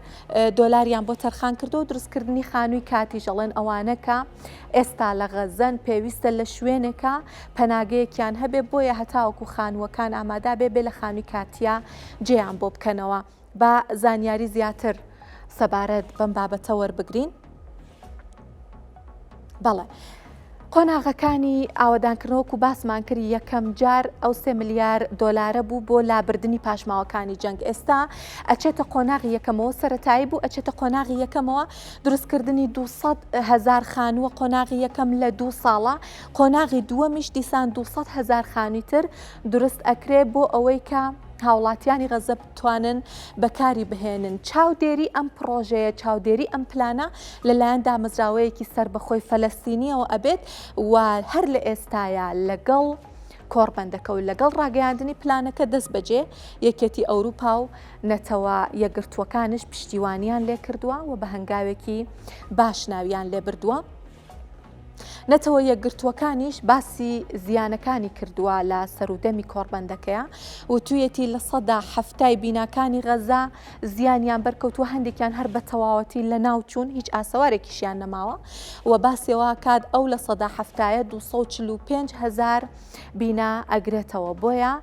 [SPEAKER 1] دۆلاریان بۆ تەرخان کردو و دروستکردنی خانووی کاتیژەڵێن ئەوانەکە ئێستا لە غەزەن پێویستە لە شوێنێکە پەناگەیەکیان هەبێ بۆیە هەتاوەکو خانووەکان ئامادا بێ لە خانووی کاتیا جێیان بۆ بکەنەوە بە زانیاری زیاتر سەبارەت بەم بابەتە وەربگرین. بەڵێ قۆناغەکانی ئاوەدانکردنەوەکو باسمان کردی یەکەم جار ئەو 3 ملیار دۆلارە بوو بۆ لابردنی پاشماوەکانی جەنگ ئێستا ئەچێتە قۆناغی یەکەمەوە سەرەتایی بوو ئەچێتە قۆناغی یەکەمەوە دروستکردنی 200,000 خانووە قۆناغی یەکەم لە 2 ساڵە قۆناغی دووەمیش دیسان 200,000 خانووی تر دروست ئەکرێ بۆ ئەوەی کە هاوڵاتیانی غەزە بتوانن بەکاری بهێنن چاودێری ئەم پرۆژەیە چاودێری ئەم پلانە لەلایەن دامەزراوەیەکی سربەخۆی فەلەستینیەوە ئەبێت و هەر لە ئێستاە لەگەڵ کۆڕبەندەکە و لەگەڵ ڕاگەیاندنی پلانەکە دەست بەجێ یەکێتی ئەوروپا و نەتەوە یەکگرتووەکانش پشتیوانیان لێ کردووە و بە هەنگاوێکی باش ناویان لێ بردووە. نەتەوە یەکگرتووەکانیش باسی زیانەکانی کردووە لە سەرودەمی کۆڕبەندەکەیە و تویەتی لە 170 بیناکانی غەزا زیانیان بەرکەوتووە هەندێکیان هەر بە تەواوەتی لە ناوچوون هیچ ئاسەوارێکیشیان نەماوە و باسیەوە کات ئەو لە 170 245,000 بینا ئەگرێتەوە بۆیە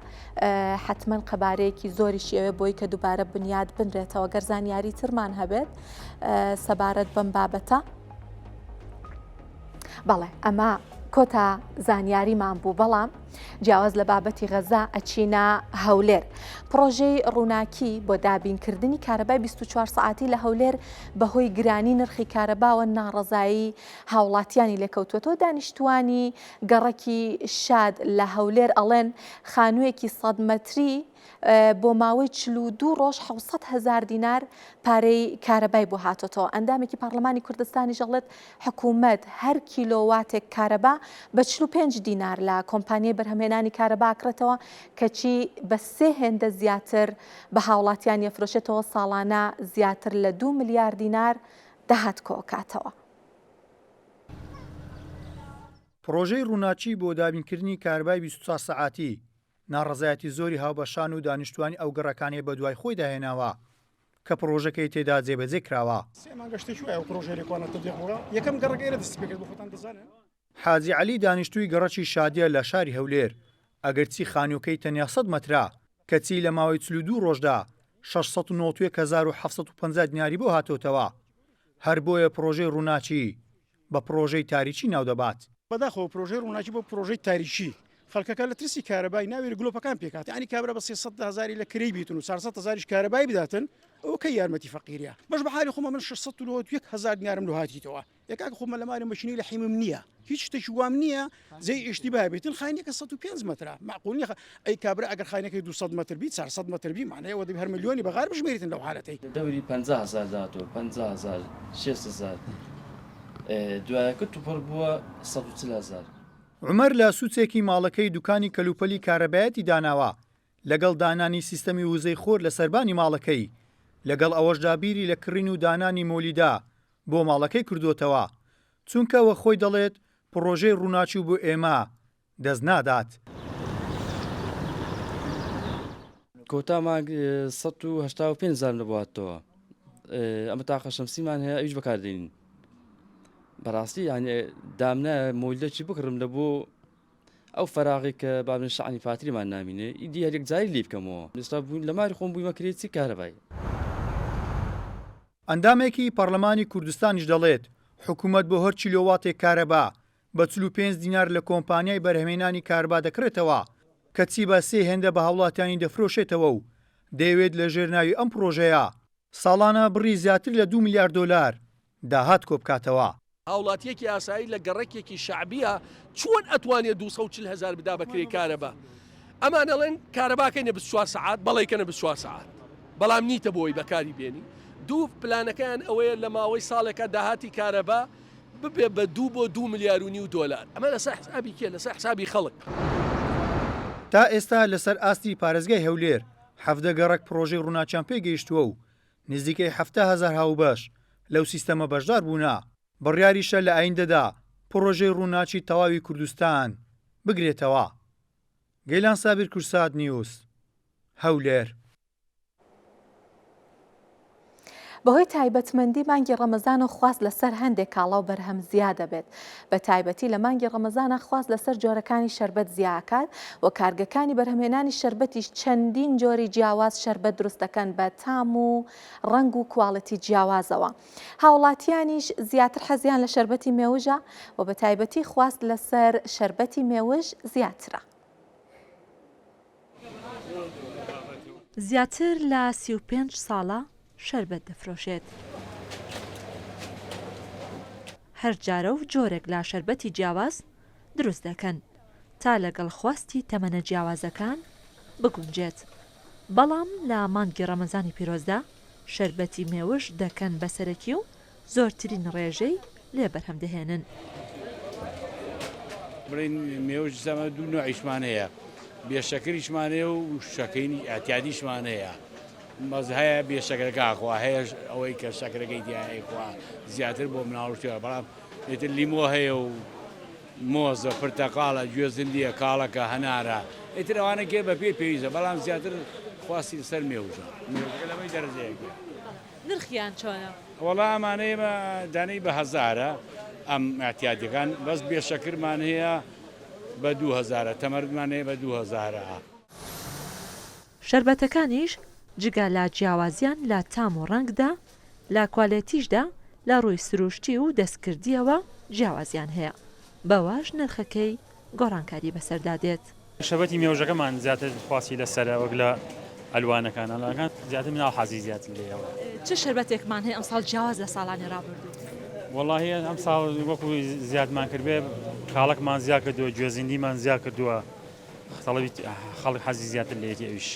[SPEAKER 1] حتمما قەبارەیەکی زۆری شێوێ بۆی کە دووبارە بنیاد بنرێتەوە گەر زانیاری ترمان هەبێت سەبارەت بەم بابەتە. بەڵێ ئەمە کۆتا زانیاریمان بوو بەڵام جیاواز لە بابەتی غەزا ئەچینە هەولێر پرۆژەی ڕووناکی بۆ دابینکردنی کارەبای 24 سعاتی لە هەولێر بەهۆی گرانی نرخی کارەباوە ناڕەزایی هاوڵاتیانی لێکەوتوەوە دانیشتوانی گەڕەکی شاد لە هەولێر ئەڵێن خانوویەکی 100 مەتری بۆ ماوەی 42 ڕۆژ 700,000 دینار پارەی کارەبای بۆ هاتۆتەوە ئەندامێکی پارلەمانی کوردستانی ژەڵێت حکوومەت هەر کیلۆواتێک کارەبا بە 45 دینار لە کۆمپانیای بەرهەمهێنانی کارەبا ئەکرێتەوە کەچی بە 3 هێندە زیاتر بە هاوڵاتیان یەفرۆشێتەوە ساڵانە زیاتر لە 2 ملیار دینار داهات کۆکاتەوە.
[SPEAKER 3] پرۆژەی ڕووناچی بۆ دابینکردنی کارەبای 24 سعاتی ناڕەزایەتی زۆری هاوبەشان و دانیشتوانی ئەو گەڕەکانی بە دوای خۆی داهێناوە کە پرۆژەکەی تێدا جێبەجێ کراوە. حاجی عەلی دانیشتووی گەڕەکی شادیە لە شاری هەولێر ئەگەرچی خانووکەی تەنیا 100 مەترا کەچی لە ماوەی 42 ڕۆژدا 691,750 دیناری بۆ هاتۆتەوە هەر بۆیە پرۆژەی ڕووناچی بە پرۆژەی تاریکی ناو دەبات.
[SPEAKER 4] بەداخەوە پرۆژەی ڕووناچی بۆ پرۆژەی تاریکی خەڵکەکە لە ترسی کارەبای ناوێت گلۆپەکان پێکات ینی کابرا بە 300,000 لە کرێی بیتن و 400,000 کارەبای بداتن ئەو کە یارمەتی فەقیریە بەش بە حالی خۆمە من 601,000 دینارم لە هاتیتەوە یەکاک خۆمە لە ماری مەشینی لە حیمم نییە هیچ شتێکی وام نییە زەی ئیشتیباه بێتن خانیەکە 105 مەترە معقول نییە ئەی کابرا ئەگەر خانەکەی 200 مەتر بیت 400 مەتر بی معنەیەوە دەبێت هەر ملیۆنی بەغار بژمێریتن لەو حالەتەی
[SPEAKER 5] دەوری 50,000 داتۆ 50,000 600,000 دوایەکە توپڕ بووە 140,000.
[SPEAKER 3] عمەر لە سوچێکی ماڵەکەی دوکانی کەلوپەلی کارەبایەتی داناوە لەگەڵ دانانی سیستەمی وزەی خۆر لە سەربانی ماڵەکەی لەگەڵ ئەوەش دابیری لە کڕین و دانانی مۆلیدا بۆ ماڵەکەی کردوتەوە چونکەوە خۆی دەڵێت پرۆژەی ڕووناچی بۆ ئێمە دەست نادات.
[SPEAKER 5] کۆتا مانگ 185,000 لەباتەوە ئەمە تاقە شەمسیمان هەیە ئەویش بەکاردێنین بەڕاستی یعنی دامنە مۆلیدەکی بکڕم لە بۆ ئەو فەراغی کە بابن شعانی فاتریمان نامینێ ئیدی هەرێک جاری لێ بکەمەوە ئێستا بووین لە ماری خۆم بوویمە کرێتی کارەبای.
[SPEAKER 3] ئەندامێکی پەرلەمانی کوردستانیش دەڵێت حکوومەت بۆ هەر کیلۆواتێک کارەبا بە 45 دینار لە کۆمپانیای بەرهەمهێنانی کارەبا دەکرێتەوە کەچی بە 3 هێندە بە هاوڵاتیانی دەفرۆشێتەوە و دەیەوێت لە ژێرناوی ئەم پرۆژەیە ساڵانە بڕی زیاتر لە 2 ملیار دۆلار داهات کۆبکاتەوە.
[SPEAKER 6] هاوڵاتیەکی ئاسایی لە گەڕێکێکی شعبیە چۆن ئەتوانێت 240,000 بدا بەکرێ کارەبا ئەمان دەڵێن کارەباکەینە 24 سعات بەڵێکەنە 24 سعات بەڵام نیتە بۆی بەکاری بێنی دوو پلانەکەیان ئەوەیە لە ماوەی ساڵێکە داهاتی کارەبا ببێ بە 2 بۆ 2 ملیار و نیو دۆلار ئەمە لەسەر حسابی کێ لەسەر حسابی خەڵک.
[SPEAKER 3] تا ئێستا لەسەر ئاستی پارێزگای هەولێر 17 گەڕک پرۆژەی ڕووناچیان پێگەیشتووە و نزیکەی 7,000 هاوبەش لەو سیستەمە بەشدار بوونا بڕیاریشە لە ئایندەدا پرۆژەی ڕووناچی تەواوی کوردستان بگرێتەوە. گەیلان سابیر کورساد نیوز هەولێر.
[SPEAKER 1] بەهۆی تایبەتمەندی مانگی ڕەمەزان و خواست لەسەر هەندێک کاڵاو بەرهەم زیاد دەبێت بە تایبەتی لە مانگی ڕەمەزانە خواست لەسەر جۆرەکانی شەربەت زیاکات و کارگەکانی بەرهەمهێنانی شەربەتیش چەندین جۆری جیاواز شەربەت دروست دەکەن بە تام و ڕەنگ و کواڵەتی جیاوازەوە. هاوڵاتیانیش زیاتر حەزیان لە شەربەتی مێوژە و بە تایبەتی خواست لەسەر شەربەتی مێوژ زیاترە.
[SPEAKER 7] زیاتر لە 35 ساڵە شەربەت دەفرۆشێت. هەر جارە و جۆرێک لە شەربەتی جیاواز دروست دەکەن تا لەگەڵ خواستی تەمەنە جیاوازەکان بگونجێت. بەڵام لە مانگی ڕەمەزانی پیرۆزدا شەربەتی مێوش دەکەن بەسەرەکی و زۆرترین ڕێژەی لێ بەرهەم دەهێنن.
[SPEAKER 8] بڵین مێوش زەمە دوو نوعیشمان هەیە، بێشەکریشمان هەیە و شەکەینی ئەتیادیشمان هەیە. مەز هەیە بێشەکرەکەخوا هەیە ئەوەی کە شەکرەکەی دیایخوا زیاتر بۆ مناڵشتەوە بەڵام ئێتر لیمۆ هەیە و مۆزە پرتەقاڵە گوێ زندیە کاڵەکە هەنارە ئێتر ئەوانە گێ بە پێ پێویستە بەڵام زیاتر خواستی سەر مێوژە لەمەی دەرەجەیەکە.
[SPEAKER 7] نرخیان چۆنە؟
[SPEAKER 8] وەڵا ئەمانەیە دانەی بە هەزارە ئەم ئەتیادەکان بەس بێشەکرمان هەیە بە 2000 تەمەردمان هەیە بە 2000.
[SPEAKER 7] شەربەتەکانیش جگە لە جیاوازیان لە تام و ڕەنگدا لە کوالێتیشدا لە ڕووی سروشتی و دەستکردیەوە جیاوازیان هەیە بەواش نرخەکەی گۆڕانکاری بەسەردادێت.
[SPEAKER 9] شەربەتی مێوژەکەمان زیاتر خواسی لەسەرە وەک لە ئەلوانەکان ئەلانەکان زیاتر مناڵ حەزی زیاتر لێەوە.
[SPEAKER 7] چه شەربەتێکمان هەیە ئەمساڵ جیاواز لە ساڵانی ڕابردوو؟
[SPEAKER 9] وەڵاهی ئەم ساڵ وەکو زیادمان کردبێ کاڵکمان زیاد کردووە گوێزیندیمان زیاد کردووە خەڵک حەزی زیاتر لێتی ئەویش.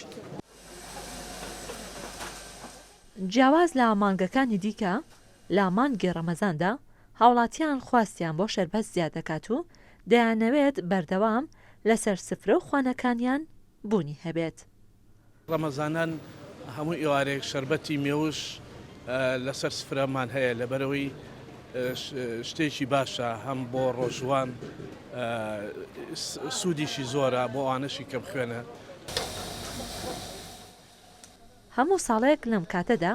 [SPEAKER 7] جیاواز لە مانگەکانی دیکە لە مانگی ڕەمەزاندا هاوڵاتیان خواستیان بۆ شەربەت زیاد دەکات و دەیانەوێت بەردەوام لەسەر سفرە و خوانەکانیان بوونی هەبێت.
[SPEAKER 10] ڕەمەزانان هەموو ئێوارێک شەربەتی مێوش لەسەر سفرەمان هەیە لەبەرەوەی شتێکی باشە هەم بۆ ڕۆژوان سوودیشی زۆرە بۆ ئەوانەشی کەم خوێنە.
[SPEAKER 7] هەموو ساڵێک لەم کاتەدا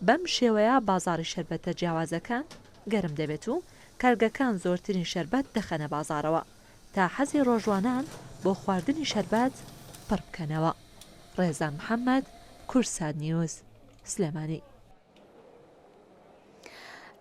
[SPEAKER 7] بەم شێوەیە بازاڕی شەربەتە جیاوازەکان گەرم دەبێت و کارگەکان زۆرترین شەربەت دەخەنە بازارەوە تا حەزی ڕۆژوانان بۆ خواردنی شەربەت پڕ بکەنەوە. ڕێزان محەممەد، کورساد نیوز، سلێمانی.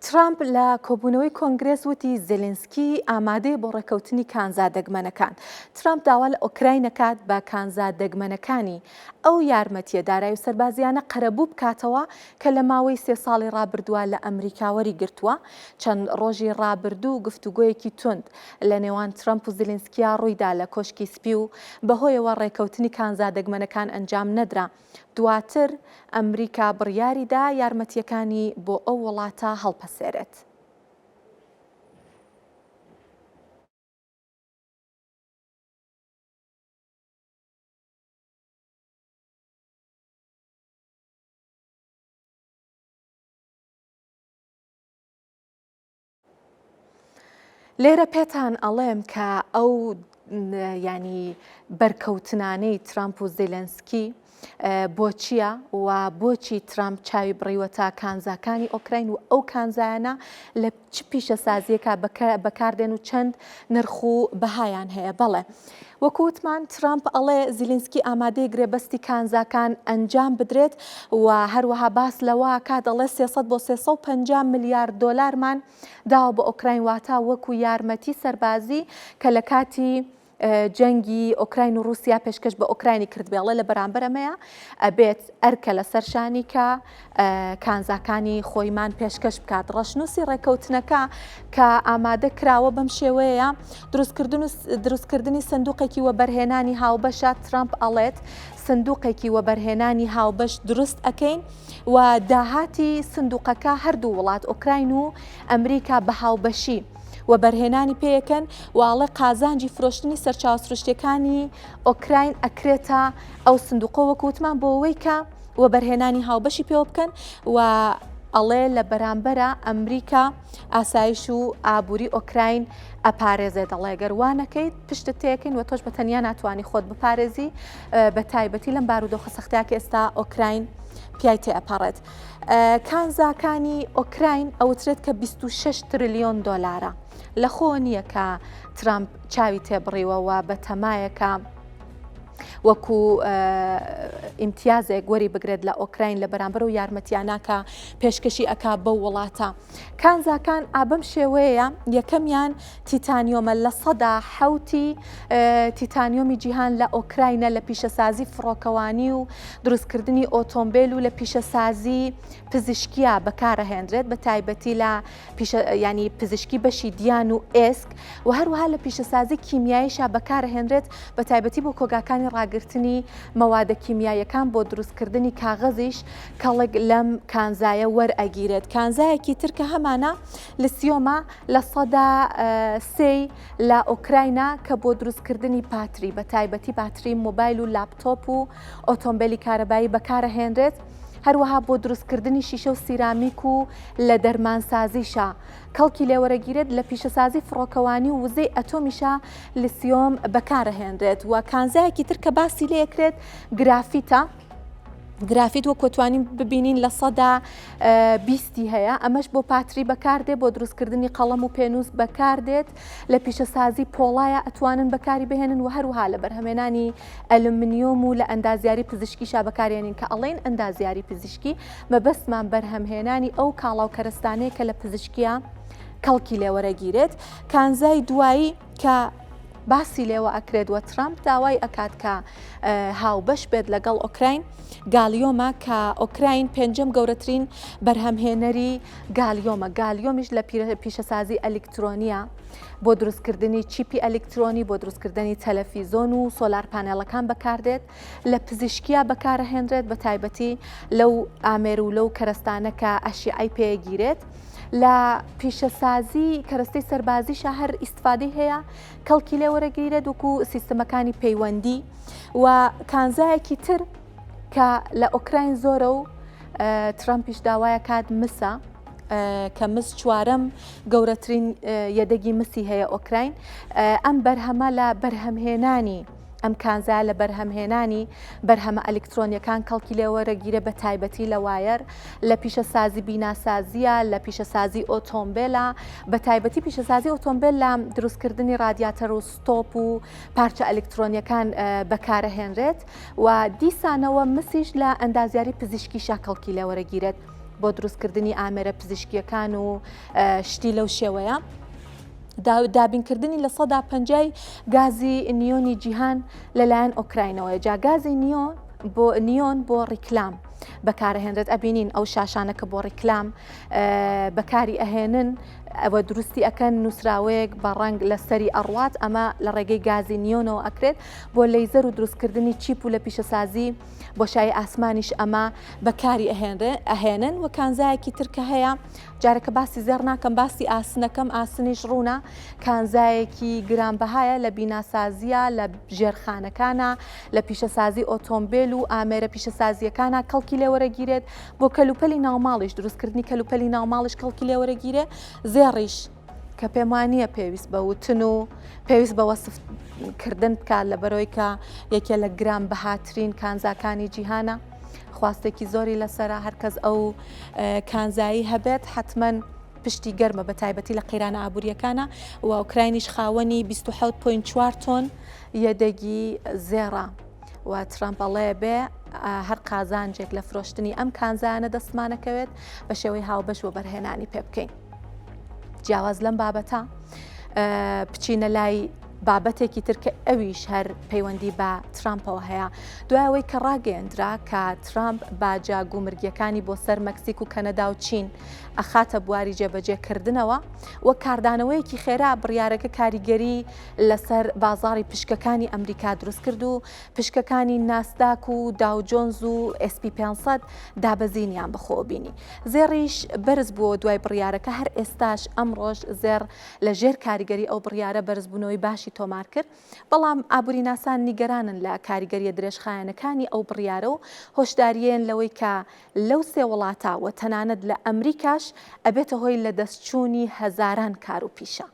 [SPEAKER 1] ترامپ لە کۆبوونەوەی کۆنگرێس وتی زێلێنسکی ئامادەی بۆ ڕێکەوتنی کانزا دەگمەنەکان. ترامپ داوا لە ئۆکراین دەکات بە کانزا دەگمەنەکانی ئەو یارمەتیە دارایی و سەربازیانە قەرەبوو بکاتەوە کە لە ماوەی 3 ساڵی ڕابردووە لە ئەمریکاوەری گرتووە. چەند ڕۆژی ڕابردوو گفتوگۆیەکی تند لە نێوان ترامپ و زێلێنسکیا ڕوویدا لە کۆشکی سپی و بەهۆیەوە ڕێکەوتنی کانزا دەگمەنەکان ئەنجام نەدرا. دواتر ئەمریکا بڕیاریدا یارمەتیەکانی بۆ ئەو وڵاتە هەڵپەسێرێت. لێرە پێتان ئەڵێم کە ئەو ینی بەرکەوتنانەی ترامپ و زێلێنسکی بۆچیە و بۆچی ترامپ چاوی بڕیوەتە کانزاکانی ئۆکراین و ئەو کانزایانە لە چ پیشە سازیەکە بەکاردێن و چەند نرخ و بەهایان هەیە. بەڵێ وەکووتمان ترامپ ئەڵێ زیلینسکی ئامادەی گرێبەستی کانزاکان ئەنجام بدرێت و هەروەها باس لەوە کات دەڵێ 300 بۆ 350 میلیارد دۆلارمان داوە بە ئۆکراین واتە وەکو یارمەتی سەربازی کە لە کاتی جەنگی ئۆکراین و رووسیا پێشکەش بە ئۆکراینی کردبێڵە لە بەرامبەرەمەیە ئەبێت ئەرکە لە سەرشانی کە کانزاکانی خۆیمان پێشکەش بکات. ڕەشنووسی ڕێکەوتنەکە کە ئامادە کراوە بەم شێوەیە دروستکردنی سندوقێکی وەبەرهێنانی هاوبەشە. ترامپ ئەڵێت سندوقێکی وەبەرهێنانی هاوبەش دروست ئەەکەین و داهاتی سندوقەکە هەردوو وڵات ئۆکراین و ئەمریکا بە هاوبەشی و بەرهێنانی پێیەکەن واڵە قازانجی فرۆشتنی سەرچاو سروشتەکانی ئۆکراین ئەکرێتە ئەو سندوقە وەکوتمان بۆ ئەوەی کە و بەرهێنانی هاوبەشی پێوە بکەن و ئەڵێ لە بەرامبەرە ئەمریکا ئاسایش و ئابووری ئۆکراین ئەپارێزێت. دەڵێ گەروانەکەیت پشتە تێکن و تۆش بە تەنیا ناتوانانی خۆت بپارێزی بە تایبەتی لەم بارودۆخە سەختەیەکە ئێستا ئۆکراین پیای تێ ئەپەڕێت. کانزاکانی ئۆکراین ئەوترێت کە 26 تریلیۆن دۆلارە. لە خۆ نییە کە ترامپ چاوی تێبڕیوەوە بە تەمایەکە وەکو ئیمتیازێک وەری بگرێت لە ئۆکراین لە بەرامبەر و یارمەتیاناکە پێشکەشی ئەکا بە وڵاتە. کانزاکان ئابەم شێوەیە یەکەمیان تیتانیۆمە لە سەدا حەوتی تیتانیۆمی جیهان لە ئۆکراینە لە پیشەسازی فڕۆکەوانی و دروستکردنی ئۆتۆمبیل و لە پیشەسازی پزیشکیە بەکارەهێنرێت بە تایبەتی لە ینی پزیشکی بەشی دیان و ئێسک و هەروەها لە پیشەسازی کیمیاییشە بەکارەهێنرێت بە تایبەتی بۆ کۆگاکانی ڕاگررتنی مەوادە کیمیاییەکان بۆ دروستکردنی کاغەزیش کەڵک لەم کانزایە وەرئەگیرێت. کانزایەکی ترکە هەمانە لە سیۆمە لە سەدا سێ لە ئۆکراینە کە بۆ دروستکردنی پاتری بە تایبەتی باتری مۆبایل و لاپتۆپ و ئۆتۆمبیلی کارەبایی بەکارەهێنرێت. هەروەها بۆ دروستکردنی شیشە و سیرامیک و لە دەرمانسازیشە کەڵکی لێوەرەگیرێت لە پیشەسازی فڕۆکەوانی و وزەی ئەتۆمیشە لە سیۆم بەکارەهێنرێت. و کانزایەکی تر کە باسی لێکرێت گرافیتە. گرافیت وە کۆتوانین ببینین لە سەدا 20 هەیە. ئەمەش بۆ پاتری بەکاردێت بۆ دروستکردنی قەڵەم و پێنووس بەکاردێت لە پیشەسازی پۆڵایە ئەتوانن بەکاری بهێنن و هەروها لە بەرهەمێنانی ئەلومنیۆم و لە ئەندازیاری پزیشکیشا بەکارێنین کە ئەڵێن ئەندازیاری پزیشکی مەبەستمان بەرهەمهێنانی ئەو کاڵاو کەرستانەیە کە لە پزیشکیە کەڵکی لێوەرەگیرێت. کانزای دوایی کە باسی لێوە ئەکرێت و ترامپ داوای ئەکات کە هاوبەش بێت لەگەڵ ئۆکراین گالیۆمە کە ئۆکراین پێنجەم گەورەترین بەرهەمهێنەری گالیۆمە. گالیۆمیش لە پیشەسازی ئەلکترۆنیە بۆ دروستکردنی چیپی ئەلکترۆنی بۆ دروستکردنی تەلەڤیزۆن و سۆلار پانێڵەکان بەکاردێت لە پزیشکیە بەکارەهێنرێت بە تایبەتی لەو ئامێر و لەو کەرەستانەکە ئەشیعی پێگیرێت. لە پیشەسازی کەرەستەی سەربازیشە هەر ئیستفادەی هەیە کەڵکی لێوەرەگیرێت وەکو سیستەمەکانی پەیوەندی. و کانزایەکی تر کە لە ئۆکراین زۆرە و ترامپیش داوایە کات مسە کە مس چوارەم گەورەترین یەدەگی مسی هەیە ئۆکراین. ئەم بەرهەمە لە بەرهەمهێنانی ئەم کانزای لە بەرهەمهێنانی بەرهەمە ئەلکترۆنیەکان کەڵکی لێوەرەگیرە بە تایبەتی لە وایر لە پیشەسازی بیناسازیە لە پیشەسازی ئۆتۆمبیلە بە تایبەتی پیشەسازی ئۆتۆمبیل لە دروستکردنی رادیاتەر و ستۆپ و پارچە ئەلکترۆنیەکان بەکارەهێنرێت. و دیسانەوە مسیش لە ئەندازیاری پزیشکیشا کەڵکی لێوەرەگیرێت بۆ دروستکردنی ئامێرە پزیشکیەکان و شتی لەو شێوەیە. دابینکردنی لە 150 گازی نیۆنی جیهان لەلایەن ئۆکراینەوەی جا گازی نیۆن بۆ ڕیکلام بەکارەهێنرێت. ئەبینین ئەو شاشانەکە بۆ ڕیکلام بەکاری ئەهێنن ئەوە دروستی ئەکەن نووسراوەیەک بە ڕنگ لەسەری ئەڕوات ئەمە لە ڕێگەی گازی نیۆنەوە ئەکرێت بۆ لەیزەر و دروستکردنی چیپ و لە پیشەسازی بۆشایی ئاسمانیش ئەمە بەکاری ئەهێنن. و کانزایەکی ترکە هەیە جارەکە باسی زێڕ ناکەم باسی ئاسنەکەم ئاسنیش ڕوونە کانزایەکی گرانبەهایە لە بیناسازیە لە ژێرخانەکانە لە پیشەسازی ئۆتۆمبیل و ئامێرە پیشەسازیەکانە کەڵکی لێوەرەگیرێت بۆ کەلوپەلی ناوماڵیش دروستکردنی کەلوپەلی ناوماڵیش کەڵکی لێوەرەگیرێ. زێڕیش کە پێم وانییە پێویست بە وتن و پێویست بە وەسفکردن بکات لە بەرەوەی کە یەکێ لە گران بەهاترین کانزاکانی جیهانە. خواستێکی زۆری لەسەرە هەرکەس ئەو کانزایی هەبێت حتمما پشتی گەرمە بە تایبەتی لە قەیرانە ئابوووریەکانە و ئۆکراینیش خاوەنی 27.4 تۆن یەدەگی زێڕە. و ترامپەڵێ بێ هەر قازانجێک لە فرۆشتنی ئەم کانزانە دەستمانەکەوێت بە شێوەی هاوبەش و بەرهێنانی پێ بکەین. جیاواز لەم بابەتە بچینە لای بابەتێکی تر کە ئەویش هەر پەیوەندی بە ترامپەوە هەیە دوایەوەی کە ڕاگەیەندرا کە ترامپ باجا گومرگیەکانی بۆ سەر مەکسیک و کەنەدا و چین ئەخاتە بواری جێبەجێکردنەوە وە کاردانەوەیەکی خێرا بڕیارەکە کاریگەری لەسەر بازاڕی پشکەکانی ئەمریکا دروست کرد و پشکەکانی ناسداک و داوجۆنز و SP 500 دابەزینیان بەخۆ بینی زێڕیش بەرز بووە دوای بڕیارەکە هەر ئێستاش ئەمڕۆژ زێر لە ژێر کاریگەری ئەو بڕیارە بەرزبوونەوەی باشی تۆمار کرد بەڵام ئابووری ناسان نیگەرانن لە کاریگەریە درێژخایەنەکانی ئەو بڕیارە و هۆشداریەن لەوەی کە لەو سێ وڵاتاوە تەنانەت لە ئەمریکاش ئەبێتە هۆی لە دەستچوونی هەزاران کار و پیشە.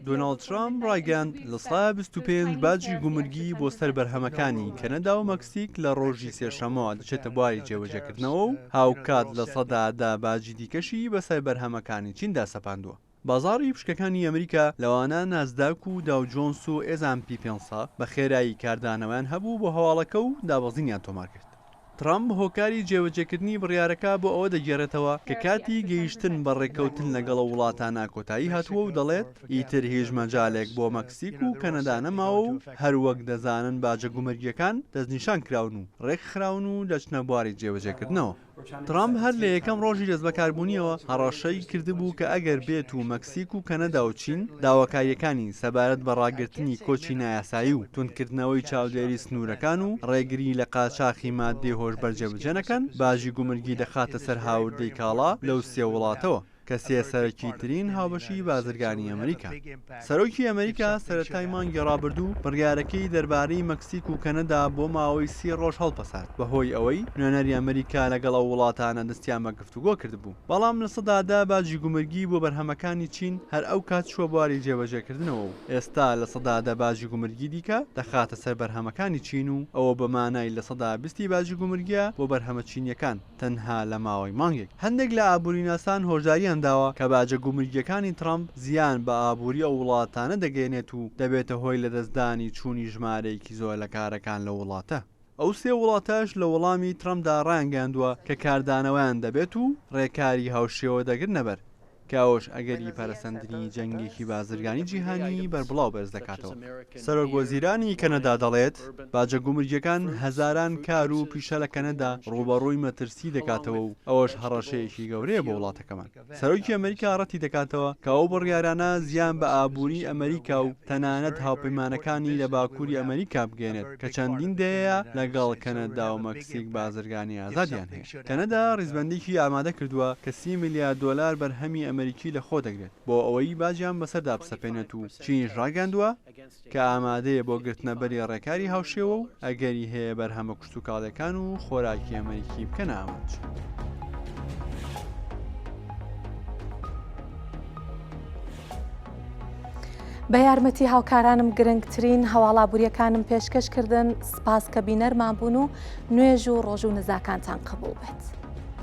[SPEAKER 11] دۆناڵد ترامپ ڕایگەاند لە سڵای 25 باجی گومرگی بۆ سەر بەرهەمەکانی کەنەدا و مەکسیک لە ڕۆژی سێشەمەوە دەچێتە بواری جێوەجێکردنەوە و هاوکات لە سەدادا باجی دیکەشی بەسەر بەرهەمەکانی چیندا سەپاندووە. بازاڕی پشکەکانی ئەمریکا لەوانە نازداک و داوجۆنس و SP 500 بە خێرایی کاردانەوەیان هەبوو بۆ هەواڵەکە و دابەزینیان تۆمار کرد. ترامپ هۆکاری جێوەجێکردنی بڕیارەکە بۆ ئەوە دەگێڕێتەوە کە کاتی گەیشتن بە ڕێکەوتن لەگەڵە وڵاتانە کۆتایی هاتووە و دەڵێت ئیتر هیچ مەجالێک بۆ مەکسیک و کەنەدا نەماوە و هەروەک دەزانن باجە گومرگیەکان دەستنیشان کراون و ڕێکخراون و دەچنە بواری جێوەجێکردنەوە. ترامپ هەر لە یەکەم ڕۆژی دەستبەکاربوونیەوە هەڕەشەی کردبوو کە ئەگەر بێت و مەکسیک و کەنەدا و چین داواکاریەکانی سەبارەت بە ڕاگررتنی کۆچی نایاسایی و توندکردنەوەی چاودێری سنوورەکان و ڕێگری لە قاچاقی مادێ هۆش بەرجەبجێنەکەن باژی گومرگی دەخاتە سەر هاوردەی کاڵا لەو سێ وڵاتەوە کە سێسەرەکی ترین هاوبەشی بازرگانی ئەمریکا. سەرۆکی ئەمریکا سەرەتای مانگی ڕابردوو بڕیارەکەی دەربارەی مەکسیک و کەنەدا بۆ ماوەی 30 ڕۆژ هەڵپەسات بەهۆی ئەوەی نوێنەری ئەمریکا لەگەڵ ئەو وڵاتانە دەستیان بە گفتوگۆ کردبوو. بەڵام لە سەدادا باجی گومرگی بۆ بەرهەمەکانی چین هەر ئەو کات چووە بواری جێبەجێکردنەوە و ئێستا لە سەدادا باجی گومرگی دیکە دەخاتە سەر بەرهەمەکانی چین و ئەوە بەمانای لە سەدا 20 باجی گومرگیە بۆ بەرهەمە چینیەکان تەنها لە ماوەی مانگێک. هەندێک لە ئابووریناسان هۆشداریان داوە کە باجە گومرگیەکانی ترامپ زیان بە ئابووری ئەو وڵاتانە دەگەێنێت و دەبێتە هۆی لە دەستدانی چوونی ژمارەیەکی زۆر لە کارەکان لە وڵاتە. ئەو سێ وڵاتەش لە وەڵامی ترامپدا ڕایانگەاندووە کە کاردانەوەیان دەبێت و ڕێکاری هاوشێوە دەگرن نەبەر کاوش ئەگەری پەرسەندنی جەنگێکی بازرگانی جیهانی بەربڵاو بەرز دەکاتەوە. سەرۆکوەزیرانی کەنەدا دەڵێت باجە گومرگیەکان هەزاران کار و پیشە لە کەنەدا ڕوبەڕووی مەترسی دەکاتەوە و ئەوەش هەڕەشەیەکی گەورەیە بۆ وڵاتەکەمان. سەرۆکی ئەمریکا ڕەتی دەکاتەوە کە ئەو بڕیارانە زیان بە ئابووری ئەمریکا و تەنانەت هاوپەیمانەکانی لە باکووری ئەمریکا بگەێنێت کە چەندین دەیە لەگەڵ کەنەدا و مەکسیک بازرگانی ئازادیان هەیە. کەنەدا ڕیزبەندێکی ئامادە کردووە کە 30 میلیارد دۆلار بەرهەمی ئەمریکی لە خۆ دەگرێت بۆ ئەوەی باجیان بەسەردا بسەپێنێت و چینیش ڕاگەاندووە کە ئامادەیە بۆ گرتنەبەری ڕێکاری هاوشێوە و ئەگەری هەیە بەرهەمە کوشت و کاڵەکان و خۆراکی ئەمریکی بکەنە ئاماج.
[SPEAKER 1] بە یارمەتی هاوکارانم گرنگترین هەواڵابووریەکانم پێشکەش کردن سپاس کە بینەرمان بوون و نوێژ و ڕۆژ و نزاکانتان قبول بێت.